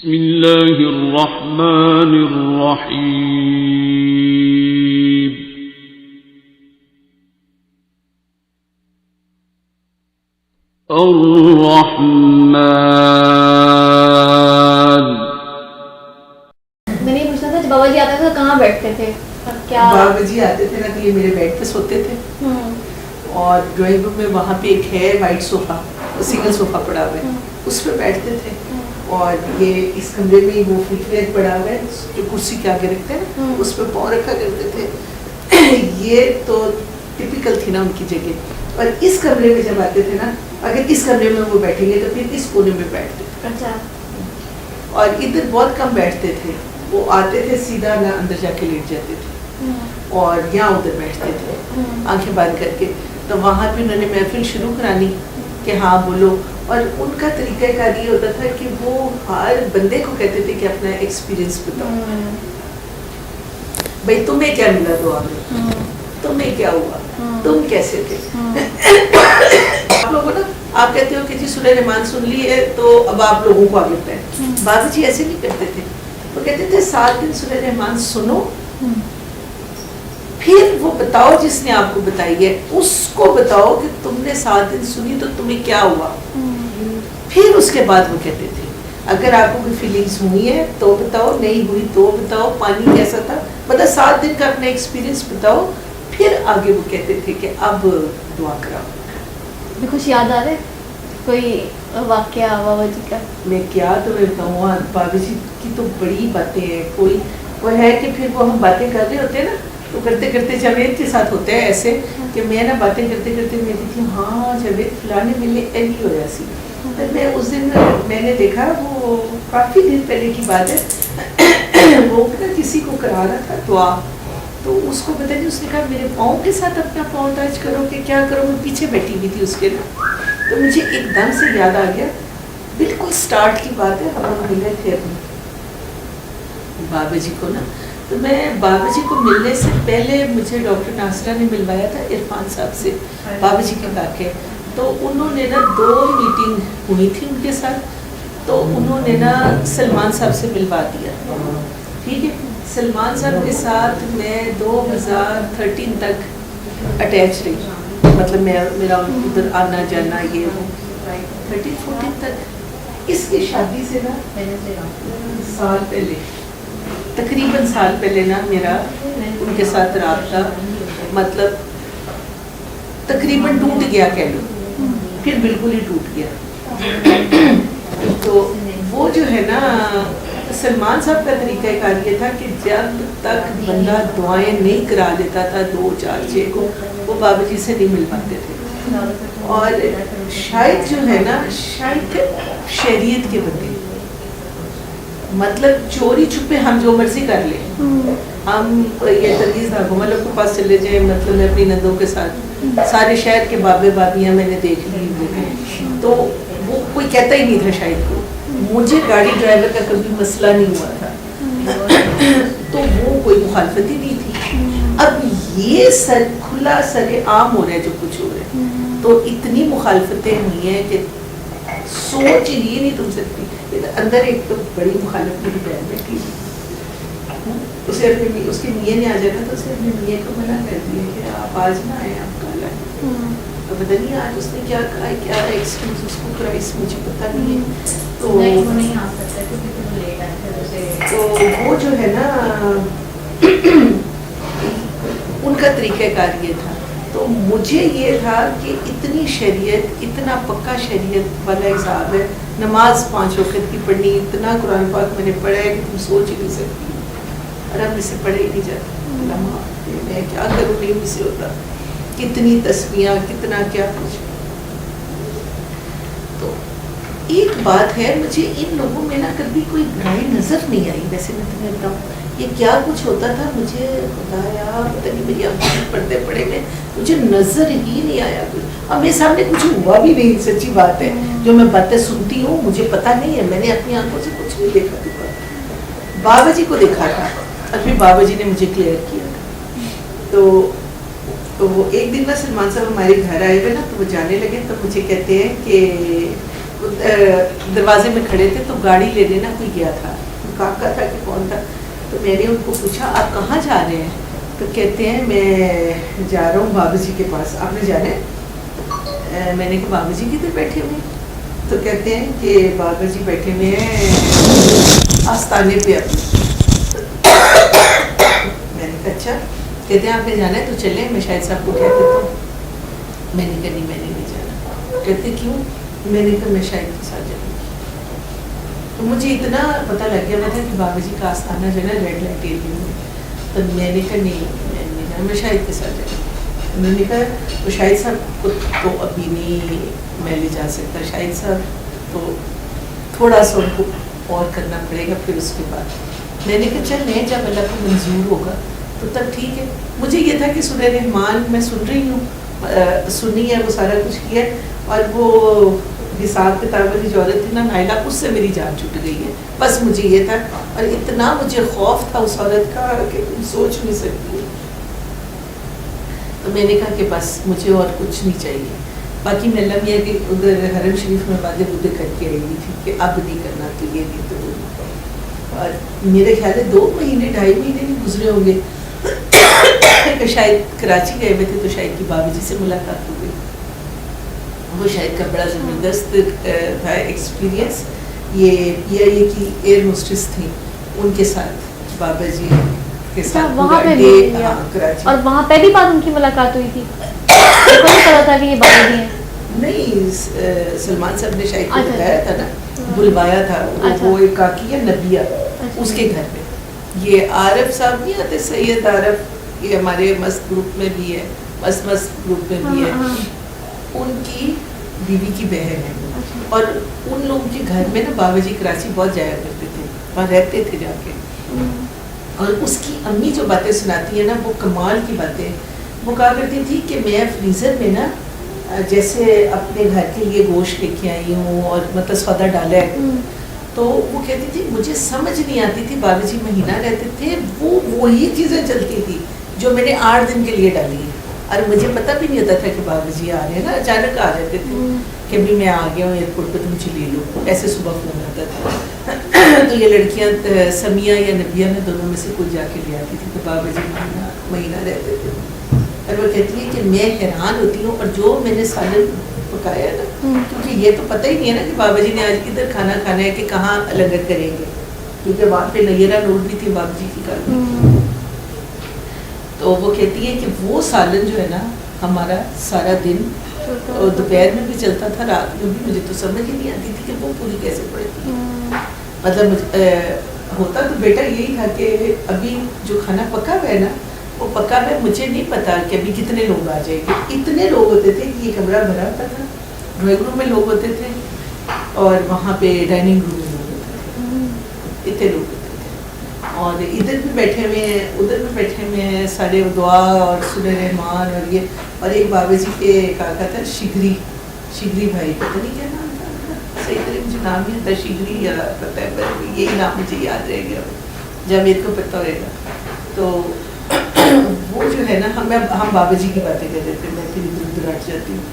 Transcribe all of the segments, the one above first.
بسم اللہ الرحمن الرحیم الرحمن. میں نے یہ پوچھنا تھا جب بابا جی آتے تھے تو کہاں بیٹھتے تھے اور کیا؟ بابا جی آتے تھے نا تو یہ میرے بیڈ پہ سوتے تھے اور ڈرائنگ روم میں وہاں پہ ایک ہے وائٹ صوفہ، سنگل صوفہ پڑا ہوا ہے، اس پہ بیٹھتے تھے. اور یہ اس کمرے میں وہ فٹ ویئر پڑا ہوا ہے جو کرسی کے آگے رکھتے ہیں نا، اس پہ پاؤں رکھا کرتے تھے. یہ تو ٹپیکل تھی نا ان کی جگہ. اور اس کمرے میں جب آتے تھے نا، اگر اس کمرے میں وہ بیٹھیں گے تو پھر اس کونے میں بیٹھتے تھے. اچھا. اور ادھر بہت کم بیٹھتے تھے. وہ آتے تھے سیدھا نہ اندر جا کے لیٹ جاتے تھے اور یہاں ادھر بیٹھتے تھے آنکھیں بند کر کے. تو وہاں پہ انہوں نے محفل شروع کرانی کہ ہاں بولو. اور ان کا طریقہ کار یہ ہوتا تھا کہ وہ ہر بندے کو کہتے تھے کہ اپنا ایکسپیرینس بتاؤ. بھائی تمہیں کیا ملا دعا میں، تمہیں کیا ہوا، تم کیسے تھے. آپ لوگوں نا آپ کہتے ہو کہ جی سورہ رحمان سن لی ہے تو اب آپ لوگوں کو آگے بتائیں. بابا جی ایسے نہیں کرتے تھے. وہ کہتے تھے 7 دن سورہ رحمان سنو، پھر وہ بتاؤ جس نے آپ کو بتائی ہے اس کو بتاؤ کہ تم نے 7 دن سنی تو تمہیں کیا ہوا. پھر اس کے بعد وہ کہتے تھے اگر آپ کو کوئی فیلنگز ہوئی ہے تو بتاؤ، نہیں ہوئی تو بتاؤ، پانی کیسا تھا، مطلب 7 دن کا اپنا ایکسپیرینس بتاؤ. پھر آگے وہ کہتے تھے کہ اب دعا کراؤ. کچھ یاد آ رہے کوئی واقعہ بابا جی کا؟ میں کیا تمہیں بتاؤں، بابا جی کی تو بڑی باتیں ہیں. کوئی وہ ہے کہ پھر وہ ہم باتیں کر رہے ہوتے ہیں نا تو کرتے کرتے جاوید کے ساتھ ہوتا ہے ایسے کہ میں نا باتیں کرتے کرتے میں کہتی ہوں ہاں جاوید فلانے ملے ایلی ہوا سی. میں اس دن میں نے دیکھا، وہ کافی دن پہلے کی بات ہے، وہ کسی کو کرا رہا تھا دعا. تو اس کو پتہ نہیں، اس نے کہا میرے پاؤں کے ساتھ اپنا پاؤں ٹچ کرو کہ کیا کرو. میں پیچھے بیٹھی ہوئی تھی اس کے نا. تو مجھے ایک دم سے یاد آ گیا، بالکل سٹارٹ کی بات ہے، ہم لوگ ملے تھے اپنے بابا جی کو نا. تو میں بابا جی کو ملنے سے پہلے مجھے ڈاکٹر ناصرہ نے ملوایا تھا عرفان صاحب سے، بابا جی کے کاکے. تو انہوں نے نا 2 میٹنگ ہوئی تھی ان کے ساتھ. تو انہوں نے نا سلمان صاحب سے ملوا دیا. ٹھیک ہے، سلمان صاحب کے ساتھ میں 2013 تک اٹیچ رہی. مطلب میرا ادھر آنا جانا یہ 13-14 تک. اس کی شادی سے نا سال پہلے، تقریباً سال پہلے نا میرا ان کے ساتھ رابطہ مطلب تقریباً ٹوٹ گیا کہہ لو. پھر بالکل ہی ٹوٹ گیا. تو وہ جو ہے نا سلمان صاحب کا طریقہ کار یہ تھا کہ جب تک بندہ دعائیں نہیں کرا لیتا تھا 2-4-6 کو، وہ بابا جی سے نہیں مل پاتے تھے. اور شاید جو ہے نا شاید شریعت کے بندے، مطلب چوری چھپے ہم جو مرضی کر لیں، ہم یہ ترویز ناگو ملک کے پاس چلے جائیں. مطلب میں اپنی نندوں کے ساتھ سارے شہر کے بابے بابیاں میں نے دیکھ لی تو وہ کوئی کہتا ہی نہیں تھا شاید کو. مجھے گاڑی ڈرائیور کا کبھی مسئلہ نہیں ہوا تھا تو وہ کوئی مخالفت ہی نہیں تھی. اب یہ سر کھلا سر عام ہو رہا ہے جو کچھ ہو رہا ہے تو اتنی مخالفتیں ہوئی ہیں کہ سوچ ہی نہیں تم سکتی. اندر ایک تو بڑی مخالفت کی بہن بیٹھی، اسے اپنے اس کے میاں نے آ جانا تو اسے اپنے میاں کو منع کر دیا کہ آپ آج نہ آئے، آپ کل آئے. تو پتہ نہیں آج اس نے کیا کہا، کیا ایکسکیوز اس کو کرائس مجھے پتہ نہیں ہے. تو وہ جو ہے نا ان کا طریقہ کار یہ تھا. تو مجھے یہ تھا کہ اتنی شریعت، اتنا پکا شریعت والا حساب ہے. نماز 5 وقت کی پڑھنی، اتنا قرآن پاک میں نے پڑھا ہے کہ تم سوچ ہی نہیں سکتی. اور اب اسے پڑھے ہی نہیں جاتا. میں کیا کروں، نہیں مجھ سے ہوتا. کتنی تسبیحاں، کتنا کیا کچھ. تو ایک بات ہے، مجھے ان لوگوں میں نا کبھی کوئی گہرائی نظر نہیں آئی. ویسے میں تمہیں بتاؤں یہ کیا کچھ ہوتا تھا، مجھے خدایا پتہ نہیں میری آنکھوں پڑھتے پڑھے میں مجھے نظر ہی نہیں آیا کچھ. اب میرے سامنے کچھ ہوا بھی نہیں، سچی بات ہے. جو میں باتیں سنتی ہوں مجھے پتہ نہیں ہے، میں نے اپنی آنکھوں سے کچھ نہیں دیکھا تھا. بابا جی کو دیکھا تھا اور پھر بابا جی نے مجھے کلیئر کیا. تو وہ ایک دن نا سلمان صاحب ہمارے گھر آئے ہوئے نا تو وہ جانے لگے تو مجھے کہتے ہیں کہ दरवाजे में खड़े थे, तो गाड़ी लेने ना कोई गया था, काका था कि कौन था, तो मैंने उनको पूछा आप कहाँ जा रहे हैं, तो कहते हैं मैं जा रहा हूँ बाबा जी के पास। आपने जाना है? मैंने कहा बाबा जी किधर बैठे हुए हैं? तो कहते हैं कि बाबा जी बैठे हुए हैं आस्थाने पे अपने। मैंने कहा अच्छा। कहते हैं आपने जाना है तो चलें, मैं शायद साहब को कह देता हूँ। मैंने कहा नहीं मैंने नहीं जाना। कहते क्यों? मैंने कहा मैं शायद के साथ जाऊँगी। तो मुझे इतना पता लग गया था कि बाबा जी का आस्थाना जो है ना रेड लाइट एरिया में, तो मैंने कहा नहीं मैं शायद के साथ जाऊँगी। उन्होंने कहा तो शाहिद साहब को तो अभी नहीं मैं ले जा सकता, शाहिद साहब तो थोड़ा सा उनको और करना पड़ेगा, फिर उसके बाद मैंने कहा चल नहीं, जब अल्लाह को मंजूर होगा तो तब ठीक है। मुझे ये था कि सूरह रहमान मैं सुन रही हूँ, सुनी है, वो सारा कुछ किया, और वो हिसाब किताब वाली जो औरत थी ना नाइला, उससे मेरी जान छूट गई है, बस मुझे ये था। और इतना मुझे खौफ था उस औरत का कि तुम सोच नहीं सकती। तो मैंने कहा कि बस मुझे और कुछ नहीं चाहिए। बाकी मैं अल्लाह मियाँ के उधर हरम शरीफ में वादे बुदे करके आई थी कि अब नहीं करना, तो ये नहीं तो वो। और मेरे ख्याल है 2 महीने 2.5 महीने नहीं गुजरे होंगे कि शायद कराची गए हुए थे, तो शायद की बाबा जी से मुलाकात हो गई। वो शायद का बड़ा ज़बरदस्त था एक्सपीरियंस। ये PIA की एयर होस्टेस थी, उनके साथ बाबा जी के साथ वहाँ पे कराची। और वहाँ पहली बार उनकी मुलाकात हुई थी? कोई नहीं पता था कि ये बाबा जी हैं? नहीं, सलमान साहब ने शायद को बताया था ना, बुलवाया था। वो एक काकी है नबिया, उसके घर पे। ये आरफ साहब नहीं आते, सैयद आरफ, ये हमारे मस्त ग्रुप में भी है, मस्त ग्रुप में भी है, उनकी बीवी की बहन है। और उन लोगों के घर में ना बाबा जी कराची बहुत जाया करते थे, वहाँ रहते थे जाके। और उसकी अम्मी जो बातें सुनाती है ना, वो कमाल की बातें। वो कहा करती थी कि मैं फ्रीज़र में ना जैसे अपने घर के लिए गोश्त लेके आई हूँ और मतलब सौदा डाला है, तो वो कहती थी मुझे समझ नहीं आती थी, बाबा जी महीना रहते थे, वो वही चीज़ें चलती थी जो मैंने 8 दिन के लिए डाली है। और मुझे पता भी नहीं होता था कि बाबा जी आ रहे हैं ना, अचानक आ जाते थे कि अभी मैं आ गया हूँ एयरपोर्ट पे, तो मुझे ले लो, ऐसे सुबह फोन आता था। तो ये लड़कियाँ समिया या नबिया में दोनों में से कुछ जाके ले आती थी, तो बाबा जी महीना रहते थे। और वो कहती है कि मैं हैरान होती हूँ, और जो मैंने सालन पकाया ना, क्योंकि ये तो पता ही नहीं है ना कि बाबा जी ने आज किधर खाना खाना है, कि कहाँ लंगर करेंगे, क्योंकि वहाँ पे नैरा रोड भी थी बाबा जी की घर। तो वो कहती है कि वो सालन जो है ना हमारा सारा दिन, और दोपहर में भी चलता था, रात में भी, मुझे तो समझ ही नहीं आती थी कि वो पूरी कैसे पड़ती है। मतलब होता तो बेटा यही था कि अभी जो खाना पका हुआ है ना, वो पका हुआ, मुझे नहीं पता कि अभी कितने लोग आ जाएंगे। इतने लोग होते थे कि ये कमरा भरा होता था, ड्राइंग रूम में लोग होते थे और वहाँ पे डाइनिंग रूम में लोग होते थे, इतने लोग होते थे। और इधर भी बैठे हुए हैं, उधर भी बैठे हुए हैं, सारे दुआ और सूरह रहमान और ये। और एक बाबा जी के काका था शिगरी भाई, पता नहीं क्या नाम था, सही तरह मुझे नाम नहीं आता, शिगरी या पता है, पर यही नाम मुझे याद रह गया, जब मेरे को पता होगा। तो वो जो है ना, हम बाबा जी की बातें कर रहे थे, मैं फिर इधर उधर हट जाती हूँ।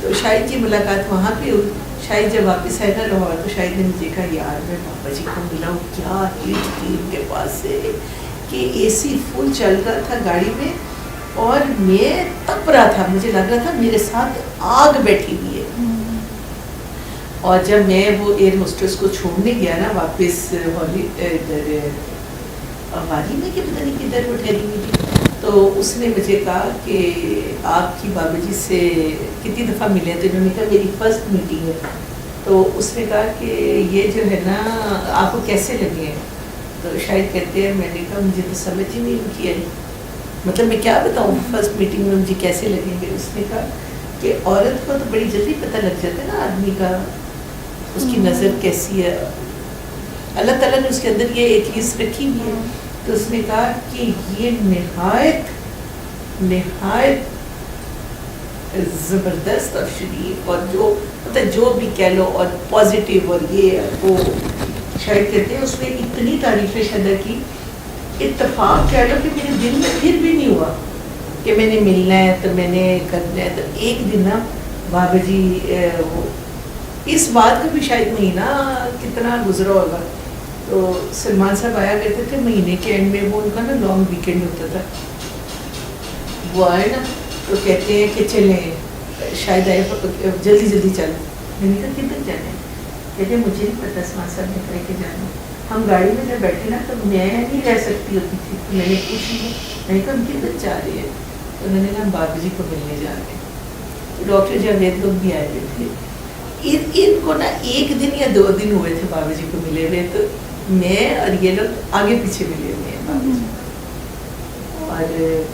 तो शाहिद की मुलाकात वहाँ पे हुई। शाहिद जब वापस आया ना लाहौर, तो शाहिद ने मुझे कहा यार मैं बाबा जी को मिला हूँ, क्या हीट थी उनके पास से, कि AC फुल चल रहा था गाड़ी में, और मैं तप रहा था, मुझे लग रहा था मेरे साथ आग बैठी हुई है। और जब मैं वो एयर होस्टेस को छोड़ने गया ना वापस वाली में, कि पता नहीं किधर वो ठहरी हुई थी, तो उसने मुझे कहा कि आपकी बाबा जी से कितनी दफ़ा मिले? तो इन्होंने कहा मेरी फर्स्ट मीटिंग है। तो उसने कहा कि ये जो है ना आपको कैसे लगे हैं? तो शायद कहते हैं, मैंने कहा मुझे तो समझ ही नहीं उनकी आई, मतलब मैं क्या बताऊँ फर्स्ट मीटिंग में मुझे कैसे लगेंगे। उसने कहा कि औरत को तो बड़ी जल्दी पता लग जाता है ना आदमी का, उसकी नज़र कैसी है, अल्लाह ताला ने उसके अंदर ये एक चीज़ रखी हुई है। तो उसने कहा कि ये निहायत ज़बरदस्त और शरीफ, और जो मतलब जो भी कह लो, और पॉजिटिव, और ये वो। शायद कहते हैं उसने इतनी तारीफ़ें शदर की, इत्तफाक कह लो कि मेरे दिल में फिर भी नहीं हुआ कि मैंने मिलना है तो मैंने करना है। तो एक दिन ना बाबा जी वो اس بات کا بھی شاید مہینہ کتنا گزرا ہوگا، تو سلمان صاحب آیا کرتے تھے مہینے کے اینڈ میں، وہ ان کا نا لانگ ویکینڈ ہوتا تھا، وہ آئے نا تو کہتے ہیں کہ چلیں شاید آئے جلدی جلدی چلیں. میں نے کہا کدھر جانا ہے؟ کہتے ہیں مجھے نہیں پتا، سلمان صاحب نے کہہ کے جانا. ہم گاڑی میں جب بیٹھے نا تو میں نہیں رہ سکتی ہوتی تھی، تو میں نے پوچھی میں نے کہا ہم کدھر جا رہے ہیں؟ تو انہوں نے کہا ہم بابا جی کو ملنے جا رہے ہیں. ڈاکٹر جاوید لوگ بھی آئے ہوئے تھے. ان کو نا 1 دن یا 2 دن ہوئے تھے بابا جی کو ملے ہوئے، تو میں اور یہ لوگ آگے پیچھے ملے ہوئے ہیں بابا جی. اور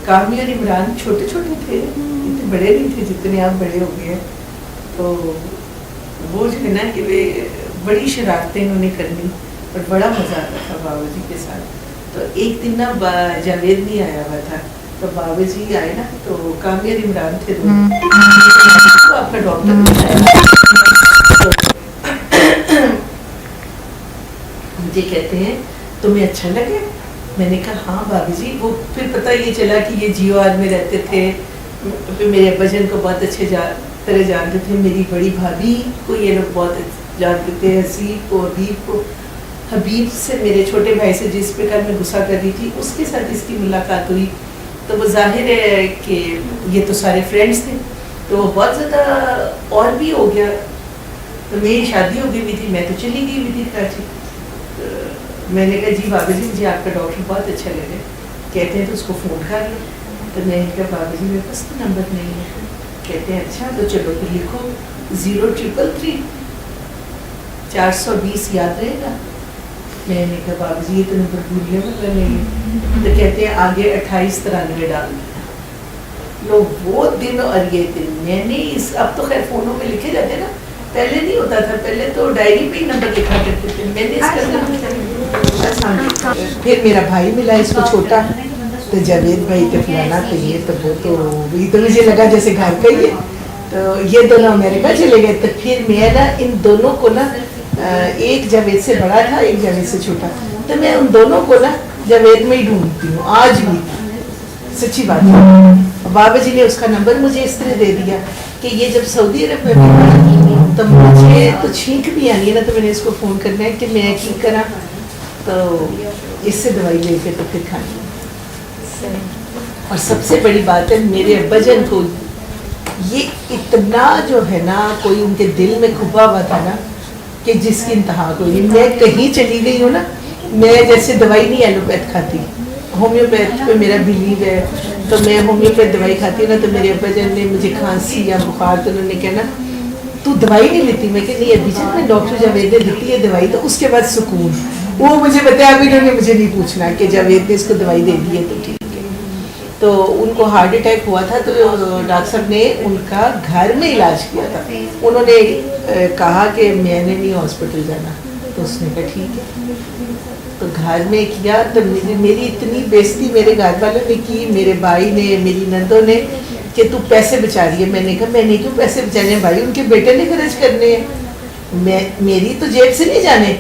کامی اور عمران چھوٹے چھوٹے تھے، اتنے بڑے نہیں تھے جتنے آپ بڑے ہو گئے ہیں. تو وہ جو ہے نا کہ بڑی شرارتیں انہوں نے کرنی اور بڑا مزہ آتا تھا بابا جی کے ساتھ. تو ایک دن نا جاوید نہیں آیا ہوا تھا، تو بابا جی آئے نا تو کامی اور عمران تھے تو آپ کا ڈاکٹر مجھے کہتے ہیں تمہیں اچھا لگے؟ میں نے کہا ہاں بابا جی. وہ پھر پتہ یہ چلا کہ یہ جیو آر میں رہتے تھے، پھر میرے ابا جان کو بہت اچھے طرح جانتے تھے، میری بڑی بھابھی کو یہ لوگ بہت جانتے تھے، حسیب کو، حبیب کو. حبیب سے میرے چھوٹے بھائی سے جس پہ کل میں غصہ کر رہی تھی، اس کے ساتھ اس کی ملاقات ہوئی. تو وہ ظاہر ہے کہ یہ تو سارے فرینڈس تھے، تو بہت زیادہ اور بھی ہو گیا. تو میری شادی ہو گئی تھی، میں تو چلی گئی ہوئی تھی کراچی. میں نے کہا جی بابا جی مجھے آپ کا ڈاکٹر بہت اچھا لگا. کہتے ہیں تو اس کو فون کر لو. تو میں نے کہا بابا جی میرے پاس تو نمبر نہیں ہے. کہتے ہیں اچھا تو چلو پھر لکھو 0333 420 یاد رہے گا. میں نے کہا بابا جی یہ تو نمبر بھولنے والا نہیں ہے. تو کہتے ہیں آگے 2893 ڈال لو. وہ دن اور یہ دن میں نے اب تو خیر فونوں میں لکھے جاتے نا، پہلے نہیں ہوتا تھا، پہلے تو ڈائری پہ ہی نمبر لکھا کرتے تھے. میں نے اس کا پھر میرا بھائی ملا اس کو چھوٹا، تو جاوید بھائی تو فلانا، تو یہ تو وہ تو مجھے لگا جیسے گھر کا ہی ہے. تو یہ دونوں امریکہ چلے گئے. تو پھر میں نا ان دونوں کو نا، ایک جاوید سے بڑا تھا ایک جاوید سے چھوٹا، تو میں ان دونوں کو نا جاوید میں ہی ڈھونڈتی ہوں آج بھی، سچی بات ہے. بابا جی نے اس کا نمبر مجھے اس طرح دے دیا کہ یہ جب سعودی عرب میں تو مجھے تو چھینک بھی آنی ہے نا، تو میں نے اس کو فون کرنا ہے کہ میں کی کرا، تو اس سے دوائی لے کے تو پھر کھانی. اور سب سے بڑی بات ہے میرے ابا جان کو یہ اتنا جو ہے نا کوئی ان کے دل میں کھپا ہوا تھا نا کہ جس کی انتہا کوئی. میں کہیں چلی گئی ہوں نا، میں جیسے دوائی نہیں ایلوپیتھ کھاتی، ہومیوپیتھ پہ میرا بلیو ہے، تو میں ہومیوپیتھ دوائی کھاتی ہوں نا. تو میرے ابا جان نے مجھے کھانسی یا بخار تو انہوں نے کہنا تو دوائی نہیں لیتی؟ میں کہ نہیں ابھی جان میں ڈاکٹر جاوید نے دیتی ہے دوائی، تو اس کے بعد سکون. وہ مجھے بتایا ابھی انہوں نے مجھے نہیں پوچھنا کہ جاوید نے اس کو دوائی دے دی ہے تو ٹھیک ہے. تو ان کو ہارٹ اٹیک ہوا تھا، تو ڈاکٹر صاحب نے ان کا گھر میں علاج کیا تھا. انہوں نے کہا کہ میں نے نہیں ہاسپٹل جانا، تو اس نے کہا ٹھیک ہے، تو گھر میں کیا. تو میری اتنی بےزتی میرے گھر والوں نے کی، میرے بھائی نے، میری نندوں نے، کہ تو پیسے بچا رہی ہے. میں نے کہا میں نے کیوں پیسے بچانے ہیں بھائی، ان کے بیٹے نے خرچ کرنے ہیں، میری تو جیب سے نہیں جانے.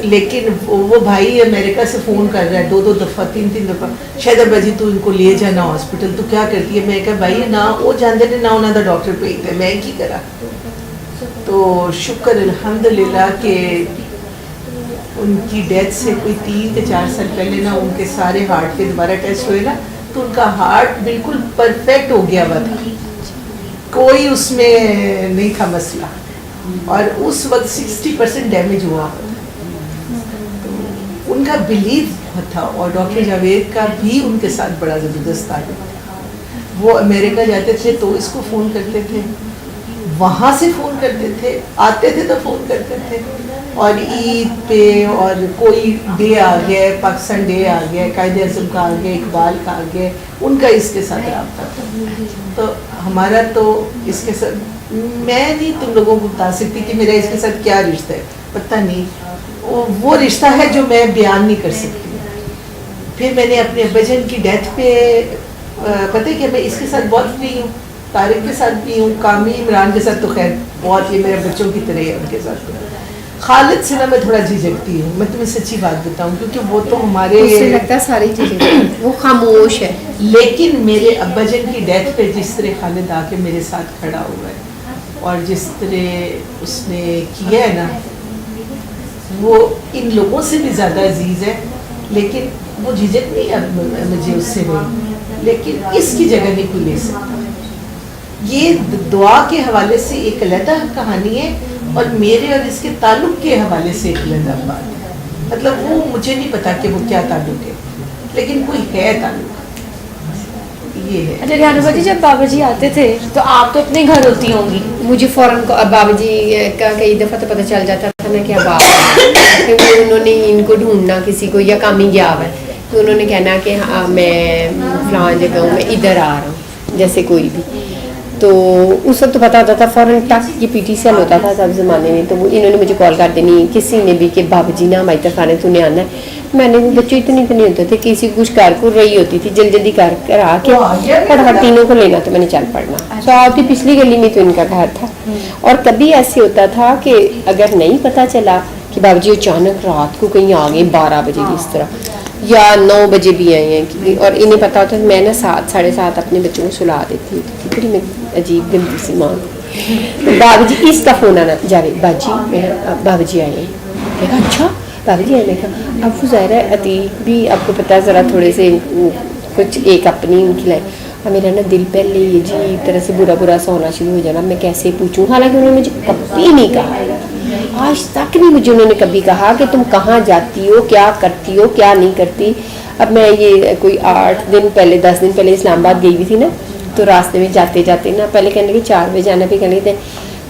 لیکن وہ بھائی امریکہ سے فون کر رہا ہے 2 دفعہ 3 دفعہ، شاید ابا جی تو ان کو لے جانا ہاسپٹل، تو کیا کرتی ہے؟ میں کہا بھائی نہ وہ جاندے نے نہ انہوں دا ڈاکٹر پہ ہی میں کی کرا. تو شکر الحمدللہ کہ ان کی ڈیتھ سے کوئی 3 سے 4 سال پہلے نا ان کے سارے ہارٹ کے دوبارہ ٹیسٹ ہوئے نا، تو ان کا ہارٹ بالکل پرفیکٹ ہو گیا ہوا تھا، کوئی اس میں نہیں تھا مسئلہ. اور اس وقت 60% ڈیمیج ہوا. ان کا بلیو بہت تھا، اور ڈاکٹر جاوید کا بھی ان کے ساتھ بڑا زبردست تعلق تھا. وہ امریکہ جاتے تھے تو اس کو فون کرتے تھے، وہاں سے فون کرتے تھے، آتے تھے تو فون کرتے تھے. اور عید پہ اور کوئی ڈے آ گیا، پاکستان ڈے آ گیا، قائد اعظم کا آ گیا، اقبال کا آ گیا، ان کا اس کے ساتھ رابطہ تھا. تو ہمارا تو اس کے ساتھ میں نہیں تم لوگوں کو بتا سکتی کہ میرا اس کے ساتھ کیا رشتہ ہے، پتہ نہیں. وہ رشتہ ہے جو میں بیان نہیں کر سکتی. پھر میں نے اپنے ابا جان کی ڈیتھ پہ پتہ ہے کہ میں اس کے ساتھ بہت فری ہوں، طارق کے ساتھ بھی ہوں، کامی عمران کے ساتھ تو خیر بہت، یہ میرے بچوں کی طرح ہے ان کے ساتھ. خالد سے نا میں تھوڑا جھجکتی ہوں، میں تمہیں سچی بات بتاؤں، کیونکہ وہ تو ہمارے لگتا ہے ساری چیزیں وہ خاموش ہے. لیکن میرے ابا جان کی ڈیتھ پہ جس طرح خالد آ کے میرے ساتھ کھڑا ہوا ہے اور جس طرح اس نے کیا ہے نا وہ ان لوگوں سے بھی زیادہ عزیز ہے، لیکن وہ جھجک نہیں اب مجھے اس سے نہیں، لیکن اس کی جگہ نہیں کوئی لے سکتا. یہ دعا کے حوالے سے ایک علیحدہ کہانی ہے، اور میرے اور اس کے تعلق کے حوالے سے ایک علیحدہ بات ہے. مطلب وہ مجھے نہیں پتا کہ وہ کیا تعلق ہے، لیکن کوئی ہے تعلق. یہ ہے. اچھا ریحانہ باجی، جب بابا جی آتے تھے تو آپ تو اپنے گھر ہوتی ہوں گی. مجھے فوراً بابا جی کا کئی دفعہ تو پتہ چل جاتا تھا نا کہ اب آ کیونکہ انہوں نے ان کو ڈھونڈنا کسی کو، یا کام ہی گیا ہوا ہے تو انہوں نے کہنا کہ ہاں میں فلاں جگہ ہوں، میں ادھر آ رہا ہوں، جیسے کوئی بھی. تو اس وقت تو پتہ ہوتا تھا فوراً ٹک یہ PT سیل ہوتا تھا سب زمانے میں. تو وہ انہوں نے مجھے کال کر دینی کسی نے بھی کہ بابا جی نا ہماری طرف آنے تو نے آنا ہے. میں نے بچے اتنے ہوتے تھے، کسی کچھ کر کو رہی ہوتی تھی، جلدی کر آ کے فٹافٹ تینوں کو لینا تو میں نے چل پڑنا. تو آپ کی پچھلی گلی میں تو ان کا گھر تھا. اور کبھی ایسے ہوتا تھا کہ اگر نہیں پتہ چلا کہ بابا جی اچانک رات کو کہیں آ گئے 12 بجے اس طرح، یا 9 بجے بھی آئے ہیں، اور انہیں پتا ہوتا ہے میں نا 7 ساڑھے 7 اپنے بچوں کو سلا دیتی تھی. بڑی میں عجیب گندی سی ماں. بابا جی اس کا فون آنا جاوید باجی بابا جی آئے ہیں. میں کہا اچھا بابا جی آئے. میں کہا اب وہ ظاہر ہے عتیق بھی آپ کو پتا ذرا تھوڑے سے کچھ ایک اپنی ان کھلائے. اور میرا نا دل پہلے یہ جی ایک طرح سے برا سا ہونا شروع ہو جانا، میں کیسے پوچھوں. حالانکہ انہوں نے مجھے کبھی نہیں کہا، آج تک نہیں مجھے انہوں نے کبھی کہا کہ تم کہاں جاتی ہو، کیا کرتی ہو، کیا نہیں کرتی. اب میں یہ کوئی 8 دن پہلے 10 دن پہلے اسلام آباد گئی ہوئی تھی نا، تو راستے میں جاتے نا پہلے کہنے لگے 4 بجے جانا، پھر کہنے لگے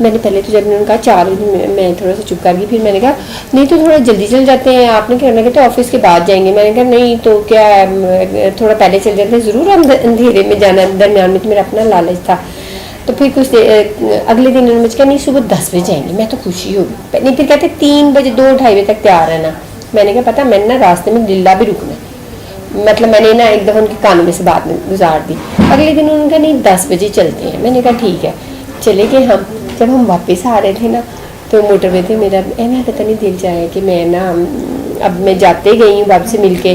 میں نے پہلے تو جب انہوں نے کہا 4 بجے میں تھوڑا سا چپ کر گئی. پھر میں نے کہا نہیں تو تھوڑا جلدی چل جاتے ہیں. آپ نے کہنا کہ تو آفس کے بعد جائیں گے. میں نے کہا نہیں تو کیا تھوڑا پہلے چل جاتے ہیں، ضرور ہم اندھیرے میں جانا، درمیان میں تو میرا اپنا لالچ تھا. تو پھر کچھ اگلے دن انہوں نے مجھے کہا نہیں صبح 10 بجے جائیں گے. میں تو خوشی ہوگی. نہیں پھر کہتے 3 بجے 2-2:30 بجے تک تیار رہنا. میں نے کہا پتا میں نے نا راستے میں للہ بھی رکنا ہے. مطلب میں نے نا ایک دفعہ ان کے کانوں میں سے بات میں گزار دی. اگلے دن انہوں نے کہا نہیں 10 بجے چلتے ہیں. میں نے کہا ٹھیک ہے. چلے گئے ہم. جب ہم واپس آ رہے تھے نا تو موٹر وے تھے، میرا میں پتہ نہیں دل چاہے کہ میں نا اب میں جاتے گئی ہوں باب سے مل کے،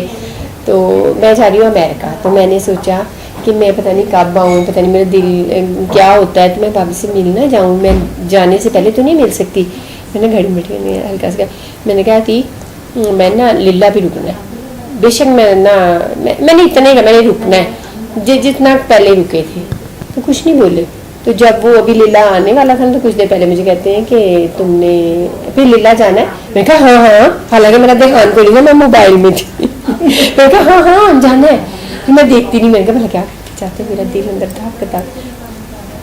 تو میں جا رہی ہوں امریکہ. تو میں نے سوچا کہ میں پتہ نہیں کب آؤں، پتہ نہیں میرا دل کیا ہوتا ہے، تو میں باب سے مل نہ جاؤں. میں جانے سے پہلے تو نہیں مل سکتی. میں نے گھڑی بیٹھی ہلکا سا میں نے کہا کہ میں نا للہ بھی رکنا ہے. بے شک میں نے اتنا ہی میں نے رکنا ہے جتنا پہلے رکے تھے. تو کچھ نہیں بولے. تو جب وہ ابھی لیلا آنے والا تھا تو کچھ دیر پہلے مجھے کہتے ہیں کہ تم نے پھر لیلا جانا ہے. میں کہا ہاں حالانکہ میرا دھیان کو نہیں، میں موبائل میں تھی. میں کہا ہاں جانا ہے. میں دیکھتی نہیں، میں نے کہا بھلا کیا چاہتے، میرا دل اندر تھا.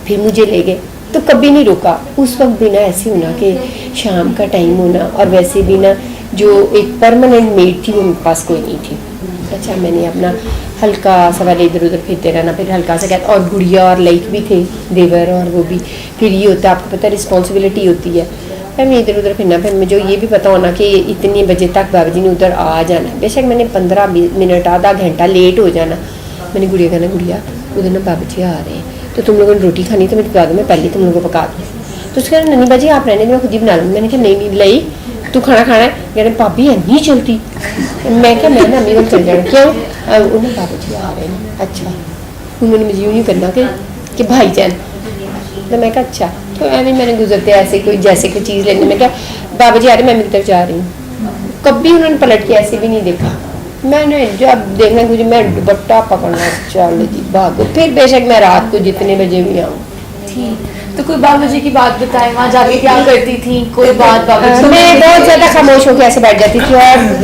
پھر مجھے لے گئے تو کبھی نہیں روکا. اس وقت بھی نا ایسے ہونا کہ شام کا ٹائم ہونا، اور ویسے بھی نا جو ایک پرماننٹ میڈ تھی وہ میرے پاس کوئی نہیں تھی. اچھا میں نے اپنا ہلکا سا والے ادھر ادھر پھرتے رہنا. پھر ہلکا سا کہتا، اور گڑیا اور لائک بھی تھے دیور، اور وہ بھی پھر یہ ہوتا ہے آپ کو پتہ رسپانسبلٹی ہوتی ہے. پھر میں ادھر ادھر پھرنا. پھر مجھے یہ بھی پتہ ہونا کہ اتنے بجے تک بابا جی نے ادھر آ جانا. بے شک میں نے 15 منٹ آدھا گھنٹہ لیٹ ہو جانا. میں نے گڑیا کہنا گڑیا ادھر نا بابا جی آ رہے ہیں تو تم لوگوں نے روٹی کھانی تو مجھے بتا دو، میں پہلے تم لوگوں کو پکا دوں. تو اس کا ننی باجی آپ رہنے میں خود ہی بنا لوں. میں نے کہا نہیں لئی تو کھانا ہے. کہہ رہے بھابی ہے نہیں چلتی. میں کہا میں نے امی کو چل جانا. کیوں؟ انہیں بابا جی آ رہے ہیں. اچھا انہوں نے مجھے یوں نہیں کرنا کہ بھائی جان. تو میں کہا اچھا. تو میں نے گزرتے ایسے کوئی جیسے کوئی چیز لینے، میں کہا بابا جی آ رہے میں میری طرف جا رہی ہوں. کبھی انہوں نے پلٹ کے ایسے بھی نہیں دیکھا. میں نے جب دیکھنا مجھے میں دوپٹہ پکڑنا چل جی بھاگو. پھر بے شک میں رات کو جتنے بجے بھی آؤں. تو کوئی بابا جی کی بات بتائیں، وہاں جا کے کیا کرتی تھی؟ کوئی بات بابا جی میں بہت زیادہ خاموش ہو کے ایسے بیٹھ جاتی تھی اور